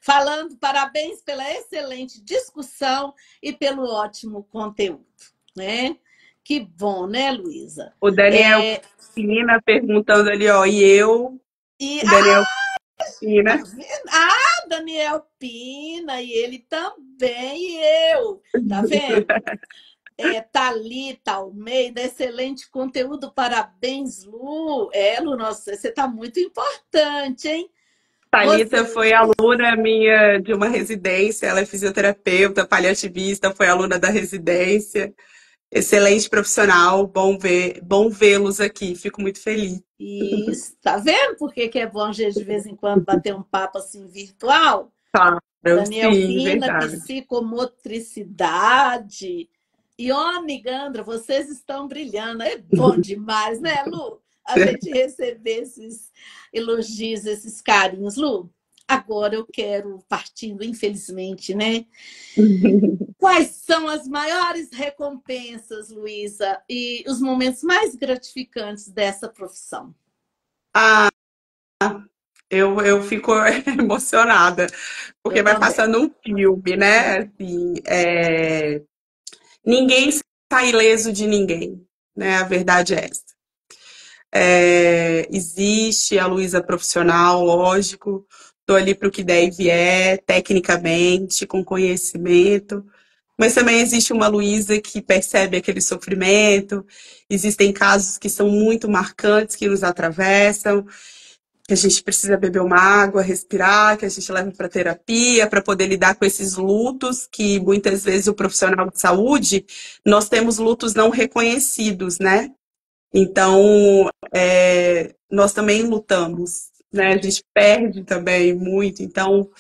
Speaker 1: falando parabéns pela excelente discussão e pelo ótimo conteúdo, né? Que bom, né, Luísa?
Speaker 2: O Daniel Pina perguntando ali, ó, e eu?
Speaker 1: E
Speaker 2: O Daniel
Speaker 1: tá
Speaker 2: Pina.
Speaker 1: vendo? Daniel Pina, e ele também, e eu, tá vendo? Thalita Almeida, excelente conteúdo, parabéns, Lu. Lu, nossa, você tá muito importante, hein?
Speaker 2: Thalita
Speaker 1: Você,
Speaker 2: foi aluna minha de uma residência, ela é fisioterapeuta, paliativista, foi aluna da residência. Excelente profissional, bom vê-los aqui, fico muito feliz.
Speaker 1: isso, tá vendo por que é bom a gente de vez em quando bater um papo assim virtual?
Speaker 2: Claro,
Speaker 1: Daniel
Speaker 2: sim,
Speaker 1: Pina,
Speaker 2: verdade.
Speaker 1: psicomotricidade. Ione Gandra, vocês estão brilhando. É bom demais, né, Lu? A gente receber esses elogios, esses carinhos. Lu, agora eu quero, partindo, infelizmente, né? Quais são as maiores recompensas, Luísa, e os momentos mais gratificantes dessa profissão?
Speaker 2: Ah, eu fico emocionada, porque
Speaker 1: Eu
Speaker 2: vai
Speaker 1: também.
Speaker 2: passando um filme, né? Assim, ninguém sai ileso de ninguém, né? A verdade é essa. Existe a Luísa profissional, lógico, estou ali para o que der e vier, tecnicamente, com conhecimento, mas também existe uma Luísa que percebe aquele sofrimento, existem casos que são muito marcantes, que nos atravessam, que a gente precisa beber uma água, respirar, que a gente leva para terapia, para poder lidar com esses lutos, que muitas vezes o profissional de saúde, nós temos lutos não reconhecidos, né? Então, nós também lutamos, né? A gente perde também muito. Então,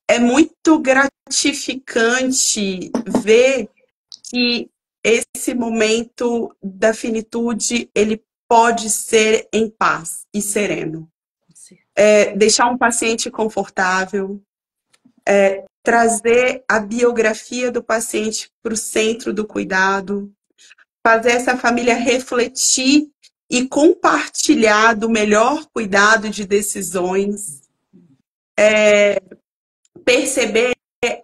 Speaker 2: é muito gratificante ver que esse momento da finitude, ele pode ser em paz e sereno. Deixar um paciente confortável, trazer a biografia do paciente para o centro do cuidado, fazer essa família refletir e compartilhar do melhor cuidado de decisões, perceber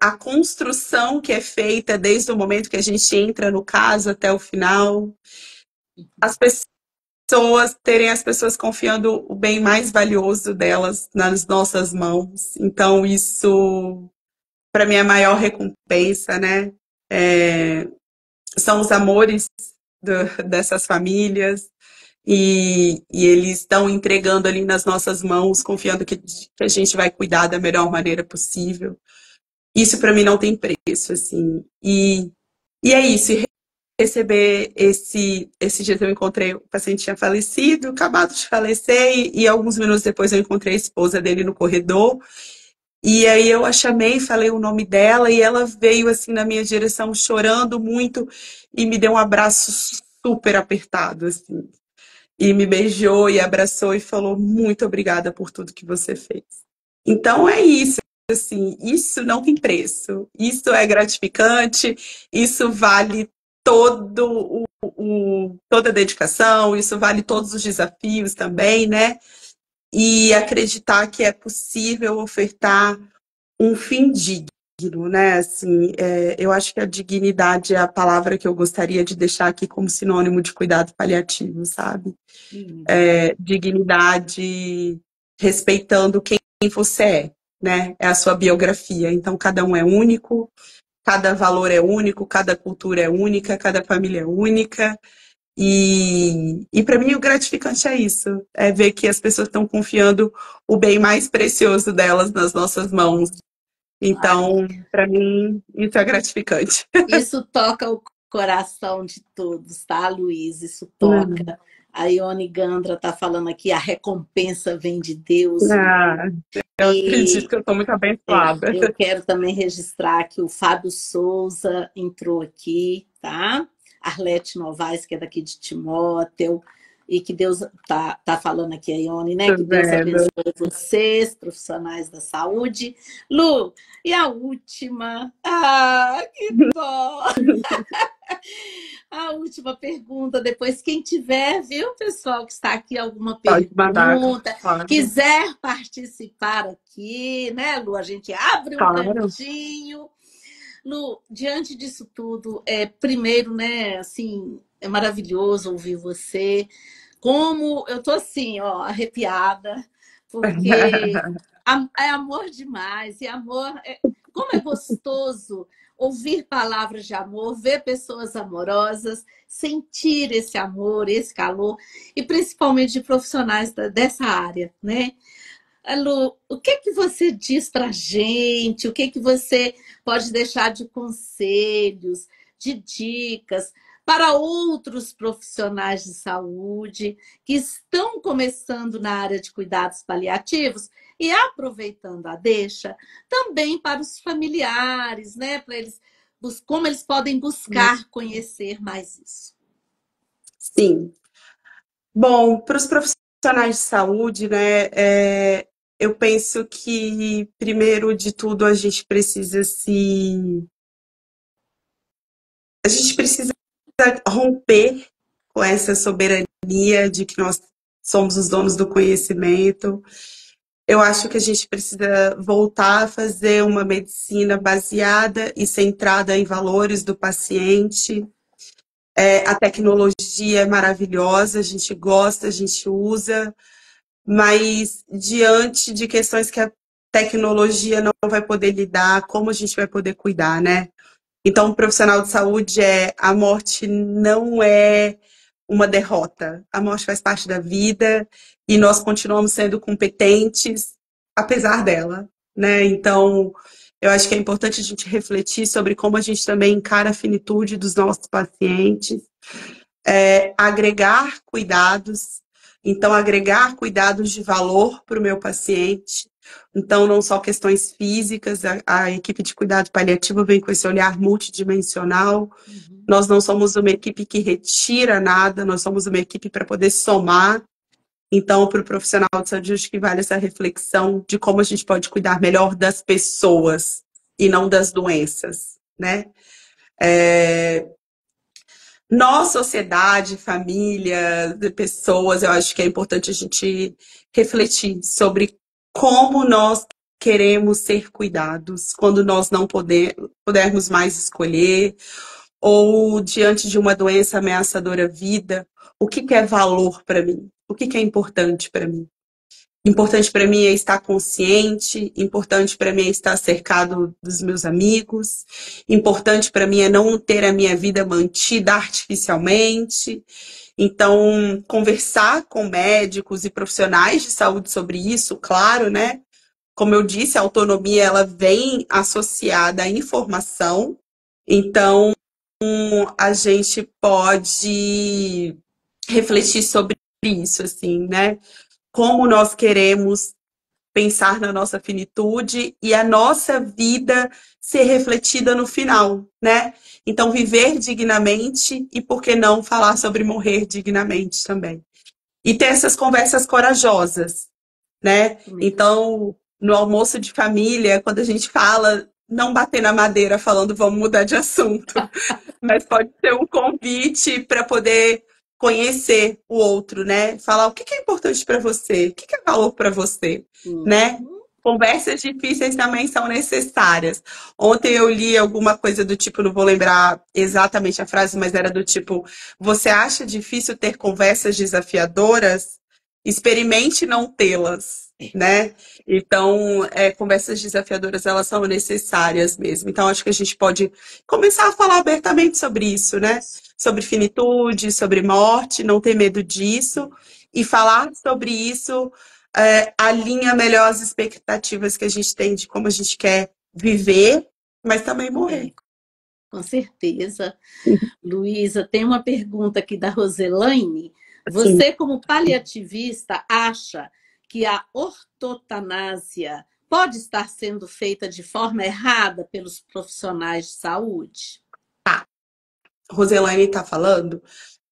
Speaker 2: a construção que é feita desde o momento que a gente entra no caso até o final, as pessoas terem as pessoas confiando o bem mais valioso delas nas nossas mãos. Então, isso, para mim, é a maior recompensa, né? São os amores dessas famílias, e eles estão entregando ali nas nossas mãos, confiando que a gente vai cuidar da melhor maneira possível. Isso para mim não tem preço, assim. E é isso, e receber esse dia eu encontrei, o paciente tinha falecido, acabado de falecer, e alguns minutos depois eu encontrei a esposa dele no corredor, e aí eu a chamei, falei o nome dela, e ela veio assim na minha direção chorando muito, e me deu um abraço super apertado, assim. E me beijou e abraçou e falou muito obrigada por tudo que você fez. Então é isso, assim, isso não tem preço. Isso é gratificante, isso vale toda a dedicação, isso vale todos os desafios também, né? E acreditar que é possível ofertar um fim digno, né? Assim, eu acho que a dignidade é a palavra que eu gostaria de deixar aqui como sinônimo de cuidado paliativo, sabe? Dignidade respeitando quem você é, né? É a sua biografia. Então, cada um é único, cada valor é único, cada cultura é única, cada família é única. E para mim o gratificante é isso, é ver que as pessoas estão confiando o bem mais precioso delas nas nossas mãos.
Speaker 1: Ai,
Speaker 2: Então, para mim, isso é gratificante.
Speaker 1: isso toca o coração de todos, tá, Luiz? Isso toca.
Speaker 2: Não,
Speaker 1: A Ione Gandra está falando aqui, a recompensa vem de Deus.
Speaker 2: ah, eu acredito
Speaker 1: E
Speaker 2: que eu sou muito abençoada.
Speaker 1: eu quero também registrar que o Fábio Souza entrou aqui, tá? Arlete Novaes, que é daqui de Timóteo, e que Deus tá falando aqui, a Ione, né?
Speaker 2: Tô
Speaker 1: Que Deus
Speaker 2: vendo.
Speaker 1: abençoe vocês, profissionais da saúde. Lu, e a última? Ah, que dó! A última pergunta, depois, quem tiver, viu, pessoal, que está aqui, alguma
Speaker 2: Pode mandar,
Speaker 1: pergunta,
Speaker 2: claro.
Speaker 1: quiser participar aqui, né, Lu? A gente abre um
Speaker 2: Claro.
Speaker 1: cantinho. Lu, diante disso tudo, primeiro, né, assim, é maravilhoso ouvir você. Como eu tô assim, ó, arrepiada, porque é amor demais, e amor, como é gostoso ouvir palavras de amor, ver pessoas amorosas, sentir esse amor, esse calor, e principalmente de profissionais dessa área, né? Lu, o que que você diz para a gente? O que que você pode deixar de conselhos, de dicas para outros profissionais de saúde que estão começando na área de cuidados paliativos e aproveitando a deixa, também para os familiares, né? Para eles, como eles podem buscar conhecer mais isso.
Speaker 2: Sim. Bom, para os profissionais de saúde, né, eu penso que, primeiro de tudo, a gente precisa romper com essa soberania de que nós somos os donos do conhecimento. Eu acho que a gente precisa voltar a fazer uma medicina baseada e centrada em valores do paciente. A tecnologia é maravilhosa, a gente gosta, a gente usa, mas diante de questões que a tecnologia não vai poder lidar, como a gente vai poder cuidar, né? Então, o profissional de saúde a morte não é uma derrota. A morte faz parte da vida e nós continuamos sendo competentes apesar dela, né? Então, eu acho que é importante a gente refletir sobre como a gente também encara a finitude dos nossos pacientes, agregar cuidados, então agregar cuidados de valor para o meu paciente. Então, não só questões físicas, a equipe de cuidado paliativo vem com esse olhar multidimensional. Nós não somos uma equipe que retira nada, nós somos uma equipe para poder somar. Então, para o profissional de saúde, acho que vale essa reflexão de como a gente pode cuidar melhor das pessoas e não das doenças, né? Nós, sociedade, família, pessoas, eu acho que é importante a gente refletir sobre como nós queremos ser cuidados quando nós não pudermos mais escolher, ou diante de uma doença ameaçadora à vida, o que é valor para mim? O que é importante para mim? Importante para mim é estar consciente, importante para mim é estar cercado dos meus amigos, importante para mim é não ter a minha vida mantida artificialmente. Então, conversar com médicos e profissionais de saúde sobre isso, claro, né? Como eu disse, a autonomia ela vem associada à informação. Então, a gente pode refletir sobre isso, assim, né? Como nós queremos pensar na nossa finitude e a nossa vida ser refletida no final, né? Então, viver dignamente e, por que não, falar sobre morrer dignamente também. E ter essas conversas corajosas, né? Então, no almoço de família, quando a gente fala, não bater na madeira falando vamos mudar de assunto, mas pode ser um convite para poder conhecer o outro, né? Falar o que é importante para você, o que é valor para você, né? Conversas difíceis também são necessárias. Ontem eu li alguma coisa do tipo, não vou lembrar exatamente a frase, mas era do tipo: você acha difícil ter conversas desafiadoras? Experimente não tê-las, né? Então, conversas desafiadoras, elas são necessárias mesmo. Então, acho que a gente pode começar a falar abertamente sobre isso, né? Sobre finitude, sobre morte, não ter medo disso. E falar sobre isso alinha melhor as expectativas que a gente tem de como a gente quer viver, mas também morrer.
Speaker 1: com certeza. Luísa, tem uma pergunta aqui da Roselaine.
Speaker 2: Sim.
Speaker 1: Você, como paliativista, acha que a ortotanásia pode estar sendo feita de forma errada pelos profissionais de saúde?
Speaker 2: Roselaine está falando.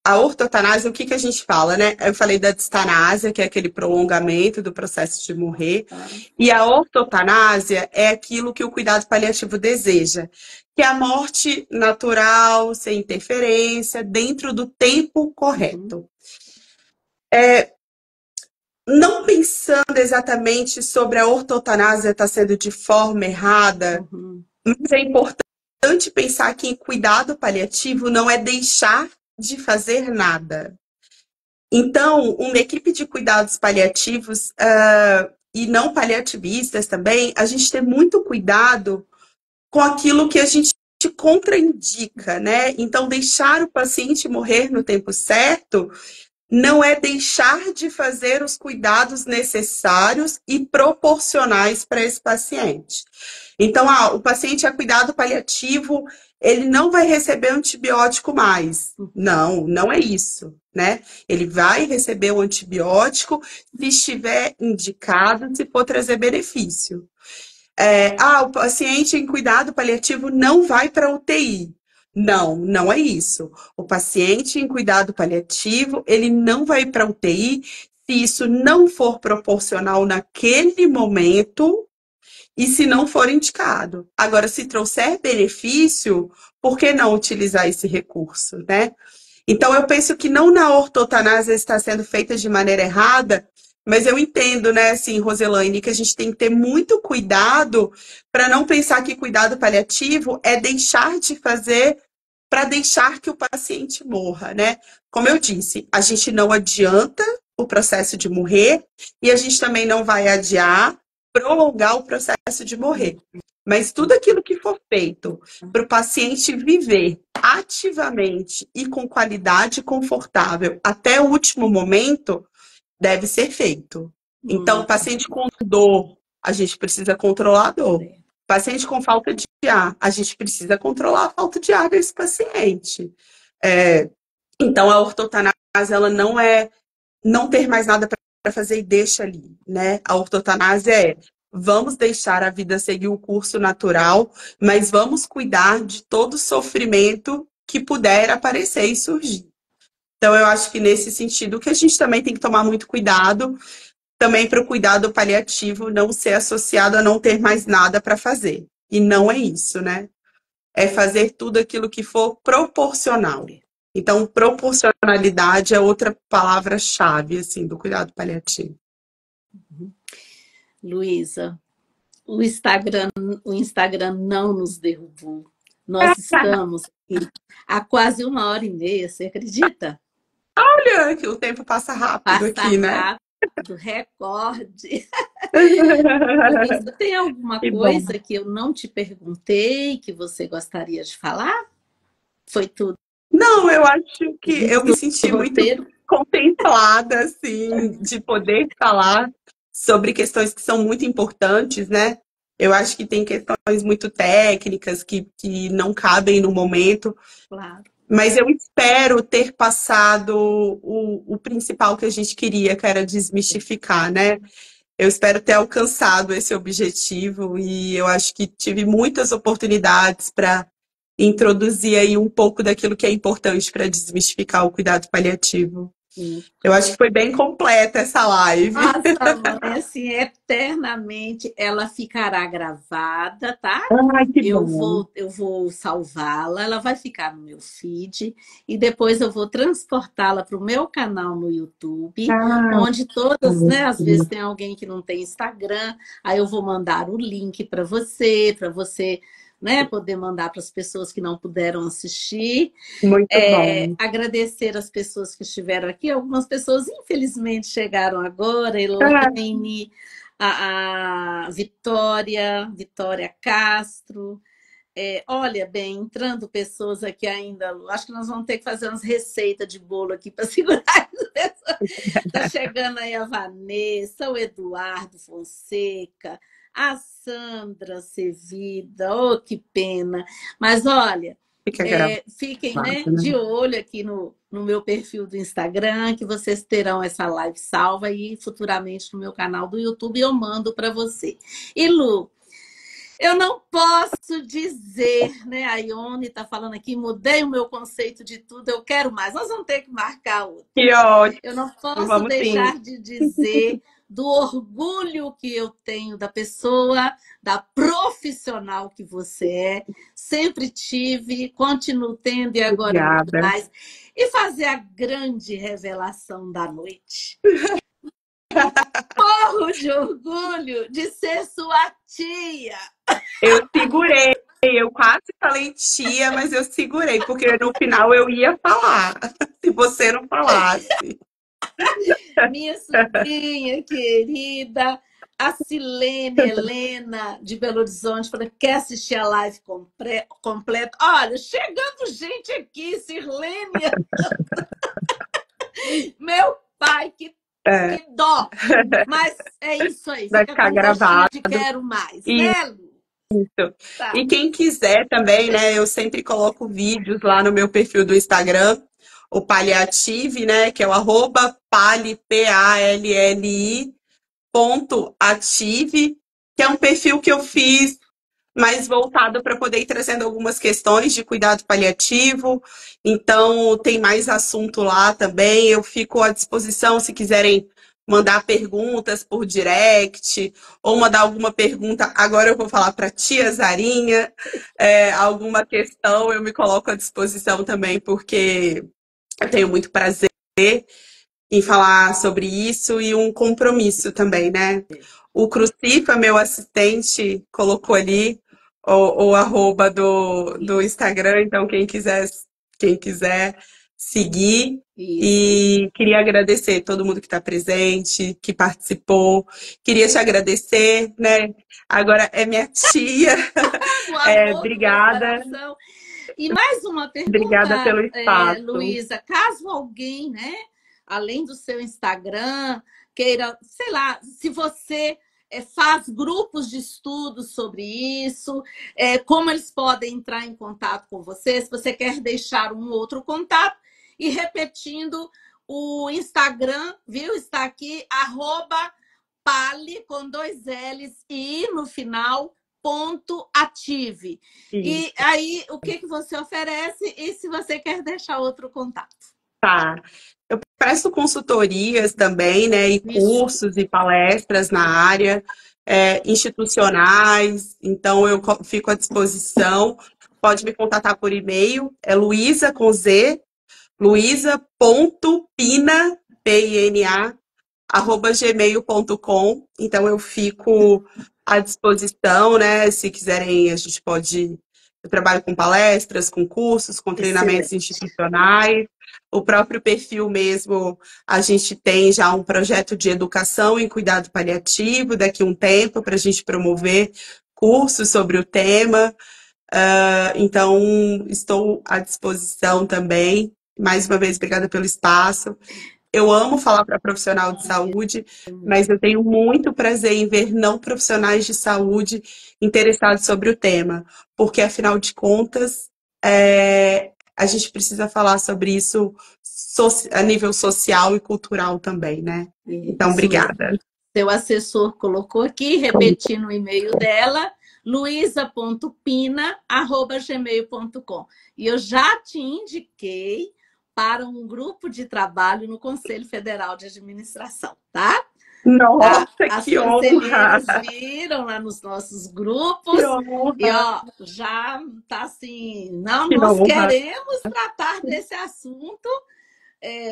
Speaker 2: A ortotanásia, o que que a gente fala, né? Eu falei da distanásia, que é aquele prolongamento do processo de morrer. E a ortotanásia é aquilo que o cuidado paliativo deseja, que é a morte natural, sem interferência, dentro do tempo correto. Não pensando exatamente sobre a ortotanásia estar sendo de forma errada, mas é importante pensar que em cuidado paliativo não é deixar de fazer nada. Então, uma equipe de cuidados paliativos e não paliativistas também, a gente tem muito cuidado com aquilo que a gente contraindica, né? Então, deixar o paciente morrer no tempo certo não é deixar de fazer os cuidados necessários e proporcionais para esse paciente. Então, o paciente é cuidado paliativo, ele não vai receber antibiótico mais. Não, não é isso, né? Ele vai receber o antibiótico se estiver indicado, se for trazer benefício. O paciente em cuidado paliativo não vai para UTI. Não, não é isso. O paciente em cuidado paliativo, ele não vai para UTI se isso não for proporcional naquele momento e se não for indicado. Agora, se trouxer benefício, por que não utilizar esse recurso, né? Então, eu penso que não na ortotanásia está sendo feita de maneira errada, mas eu entendo, né, assim, Roselaine, que a gente tem que ter muito cuidado para não pensar que cuidado paliativo é deixar de fazer para deixar que o paciente morra, né? Como eu disse, a gente não adianta o processo de morrer e a gente também não vai adiar, prolongar o processo de morrer. Mas tudo aquilo que for feito para o paciente viver ativamente e com qualidade confortável até o último momento deve ser feito. Então, o paciente com dor, a gente precisa controlar a dor. Paciente com falta de ar, a gente precisa controlar a falta de ar desse paciente. Então, a ortotanásia, ela não é não ter mais nada para fazer e deixa ali, né? A ortotanásia é vamos deixar a vida seguir o curso natural, mas vamos cuidar de todo o sofrimento que puder aparecer e surgir. Então, eu acho que nesse sentido que a gente também tem que tomar muito cuidado, também para o cuidado paliativo não ser associado a não ter mais nada para fazer. E não é isso, né? É fazer tudo aquilo que for proporcional. Então, proporcionalidade é outra palavra-chave, assim, do cuidado paliativo.
Speaker 1: Luísa, o Instagram não nos derrubou. Nós estamos aqui há quase 1h30, você acredita?
Speaker 2: Olha, que o tempo passa rápido aqui, né?
Speaker 1: Rápido, recorde. Luísa, tem alguma
Speaker 2: Que bom.
Speaker 1: coisa que eu não te perguntei que você gostaria de falar? Foi tudo
Speaker 2: Não, eu acho que eu me senti
Speaker 1: no
Speaker 2: muito
Speaker 1: roteiro?
Speaker 2: contemplada, assim, de poder falar sobre questões que são muito importantes, né? Eu acho que tem questões muito técnicas que não cabem no momento,
Speaker 1: Claro.
Speaker 2: mas eu espero ter passado o principal que a gente queria, que era desmistificar, né? Eu espero ter alcançado esse objetivo e eu acho que tive muitas oportunidades para introduzir aí um pouco daquilo que é importante para desmistificar o cuidado paliativo. Eu acho que foi bem completa essa live.
Speaker 1: Nossa, mãe, assim, eternamente ela ficará gravada, tá?
Speaker 2: Ai, que bom.
Speaker 1: Eu vou salvá-la, ela vai ficar no meu feed e depois eu vou transportá-la para o meu canal no YouTube,
Speaker 2: Ah,
Speaker 1: onde todas, né? Às vezes tem alguém que não tem Instagram, aí eu vou mandar o link para você, né? Poder mandar para as pessoas que não puderam assistir.
Speaker 2: muito bom.
Speaker 1: Agradecer as pessoas que estiveram aqui. Algumas pessoas, infelizmente, chegaram agora.
Speaker 2: Ah,
Speaker 1: Elaine, a Vitória Castro. Olha bem, entrando pessoas aqui ainda. Acho que nós vamos ter que fazer umas receitas de bolo aqui para segurar as pessoas. Está chegando aí a Vanessa, o Eduardo Fonseca, a Sandra Sevida. Oh, que pena. Mas olha.
Speaker 2: Fica gravado,
Speaker 1: Fiquem, né, de
Speaker 2: né?
Speaker 1: olho aqui no meu perfil do Instagram, que vocês terão essa live salva e futuramente no meu canal do YouTube eu mando para você. E Lu, eu não posso dizer, né? A Ione está falando aqui, mudei o meu conceito de tudo, eu quero mais. Nós vamos ter que marcar outro.
Speaker 2: Que ótimo,
Speaker 1: Eu não posso
Speaker 2: vamos sim.
Speaker 1: deixar de dizer do orgulho que eu tenho da pessoa, da profissional que você é. Sempre tive, continuo tendo e agora muito
Speaker 2: Obrigada.
Speaker 1: mais. E fazer a grande revelação da noite. Morro de orgulho de ser sua tia.
Speaker 2: Eu segurei, eu quase falei tia, mas eu segurei, porque no final eu ia falar, se você não falasse.
Speaker 1: Minha sobrinha querida, a Silene Helena, de Belo Horizonte, falou que quer assistir a live completa. Olha, chegando gente aqui, Sirlene, meu pai,
Speaker 2: É,
Speaker 1: que dó. Mas é isso aí,
Speaker 2: vai
Speaker 1: fica
Speaker 2: ficar
Speaker 1: com gostinho
Speaker 2: gravado.
Speaker 1: de quero mais,
Speaker 2: Isso.
Speaker 1: né, Lu?
Speaker 2: E
Speaker 1: Tá.
Speaker 2: quem quiser também, né? Eu sempre coloco vídeos lá no meu perfil do Instagram, o Paliative, né? Que é o arroba pali, P-A-L-L-I, ponto ative, que é um perfil que eu fiz mais voltado para poder ir trazendo algumas questões de cuidado paliativo. Então, tem mais assunto lá também. Eu fico à disposição se quiserem mandar perguntas por direct ou mandar alguma pergunta. Agora eu vou falar para a tia Zarinha, alguma questão eu me coloco à disposição também, porque eu tenho muito prazer em falar sobre isso e um compromisso também, né? O Crucifa, meu assistente, colocou ali o arroba do Instagram, então quem quiser seguir.
Speaker 1: Isso.
Speaker 2: E queria agradecer todo mundo que está presente, que participou. Queria te agradecer, né? Agora é minha tia.
Speaker 1: O amor do meu
Speaker 2: Obrigada,
Speaker 1: coração. E mais uma
Speaker 2: obrigada
Speaker 1: pergunta,
Speaker 2: pelo espaço.
Speaker 1: Luísa. Caso alguém, né, além do seu Instagram, queira, sei lá, se você faz grupos de estudos sobre isso, como eles podem entrar em contato com você, se você quer deixar um outro contato, e repetindo, o Instagram, viu? Está aqui, @pali, com 2 L's, e no final, ponto ative.
Speaker 2: Isso.
Speaker 1: E aí, o que você oferece e se você quer deixar outro contato?
Speaker 2: Tá. Eu presto consultorias também, né, e
Speaker 1: Isso.
Speaker 2: cursos e palestras na área, institucionais, então eu fico à disposição. Pode me contatar por e-mail, é Luísa com Z, luisa.pina, P-I-N-A, @gmail.com. Então eu fico à disposição, né? Se quiserem, a gente pode. Eu trabalho com palestras, com cursos, com treinamentos
Speaker 1: Excelente.
Speaker 2: institucionais. O próprio perfil mesmo, a gente tem já um projeto de educação em cuidado paliativo daqui a um tempo para a gente promover cursos sobre o tema. Então, estou à disposição também. Mais uma vez, obrigada pelo espaço. Eu amo falar para profissional de saúde, mas eu tenho muito prazer em ver não profissionais de saúde interessados sobre o tema, porque afinal de contas, a gente precisa falar sobre isso a nível social e cultural também, né? Então,
Speaker 1: Isso mesmo.
Speaker 2: obrigada.
Speaker 1: Seu assessor colocou aqui, repetindo o e-mail dela, luisa.pina@gmail.com. E eu já te indiquei para um grupo de trabalho no Conselho Federal de Administração, tá?
Speaker 2: Nossa,
Speaker 1: As
Speaker 2: que honra!
Speaker 1: conselheiras viram lá nos nossos
Speaker 2: Que
Speaker 1: grupos e
Speaker 2: honra!
Speaker 1: ó, já tá assim, não,
Speaker 2: Que
Speaker 1: nós
Speaker 2: honra!
Speaker 1: queremos tratar desse assunto,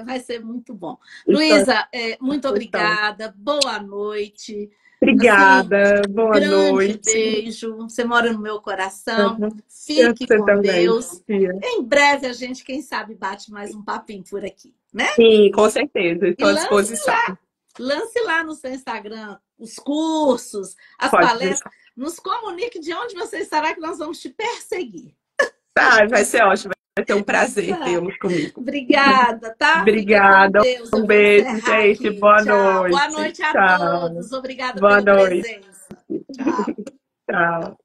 Speaker 1: vai ser muito bom.
Speaker 2: Estou à
Speaker 1: Luísa, muito
Speaker 2: disposição.
Speaker 1: obrigada, boa noite. Assim,
Speaker 2: Obrigada, boa
Speaker 1: grande
Speaker 2: noite.
Speaker 1: beijo. Você mora no meu coração. Fique
Speaker 2: Você
Speaker 1: com
Speaker 2: também,
Speaker 1: Deus.
Speaker 2: tia.
Speaker 1: Em breve a gente, quem sabe, bate mais um papinho por aqui, né?
Speaker 2: Sim, com certeza,
Speaker 1: E
Speaker 2: estou à disposição.
Speaker 1: lance lá no seu Instagram os cursos, as
Speaker 2: Pode
Speaker 1: palestras.
Speaker 2: deixar.
Speaker 1: Nos comunique de onde você estará, que nós vamos te perseguir.
Speaker 2: Tá, vai ser ótimo, vai ser um prazer
Speaker 1: Tá.
Speaker 2: tê-los comigo.
Speaker 1: Obrigada, tá? Fica com
Speaker 2: Obrigada,
Speaker 1: Deus. Eu
Speaker 2: um
Speaker 1: vou
Speaker 2: beijo,
Speaker 1: encerrar
Speaker 2: gente,
Speaker 1: aqui.
Speaker 2: boa
Speaker 1: Tchau. Boa
Speaker 2: noite.
Speaker 1: noite a
Speaker 2: Tchau,
Speaker 1: todos. Obrigada
Speaker 2: boa
Speaker 1: pela
Speaker 2: noite.
Speaker 1: presença. Tchau.
Speaker 2: Tchau.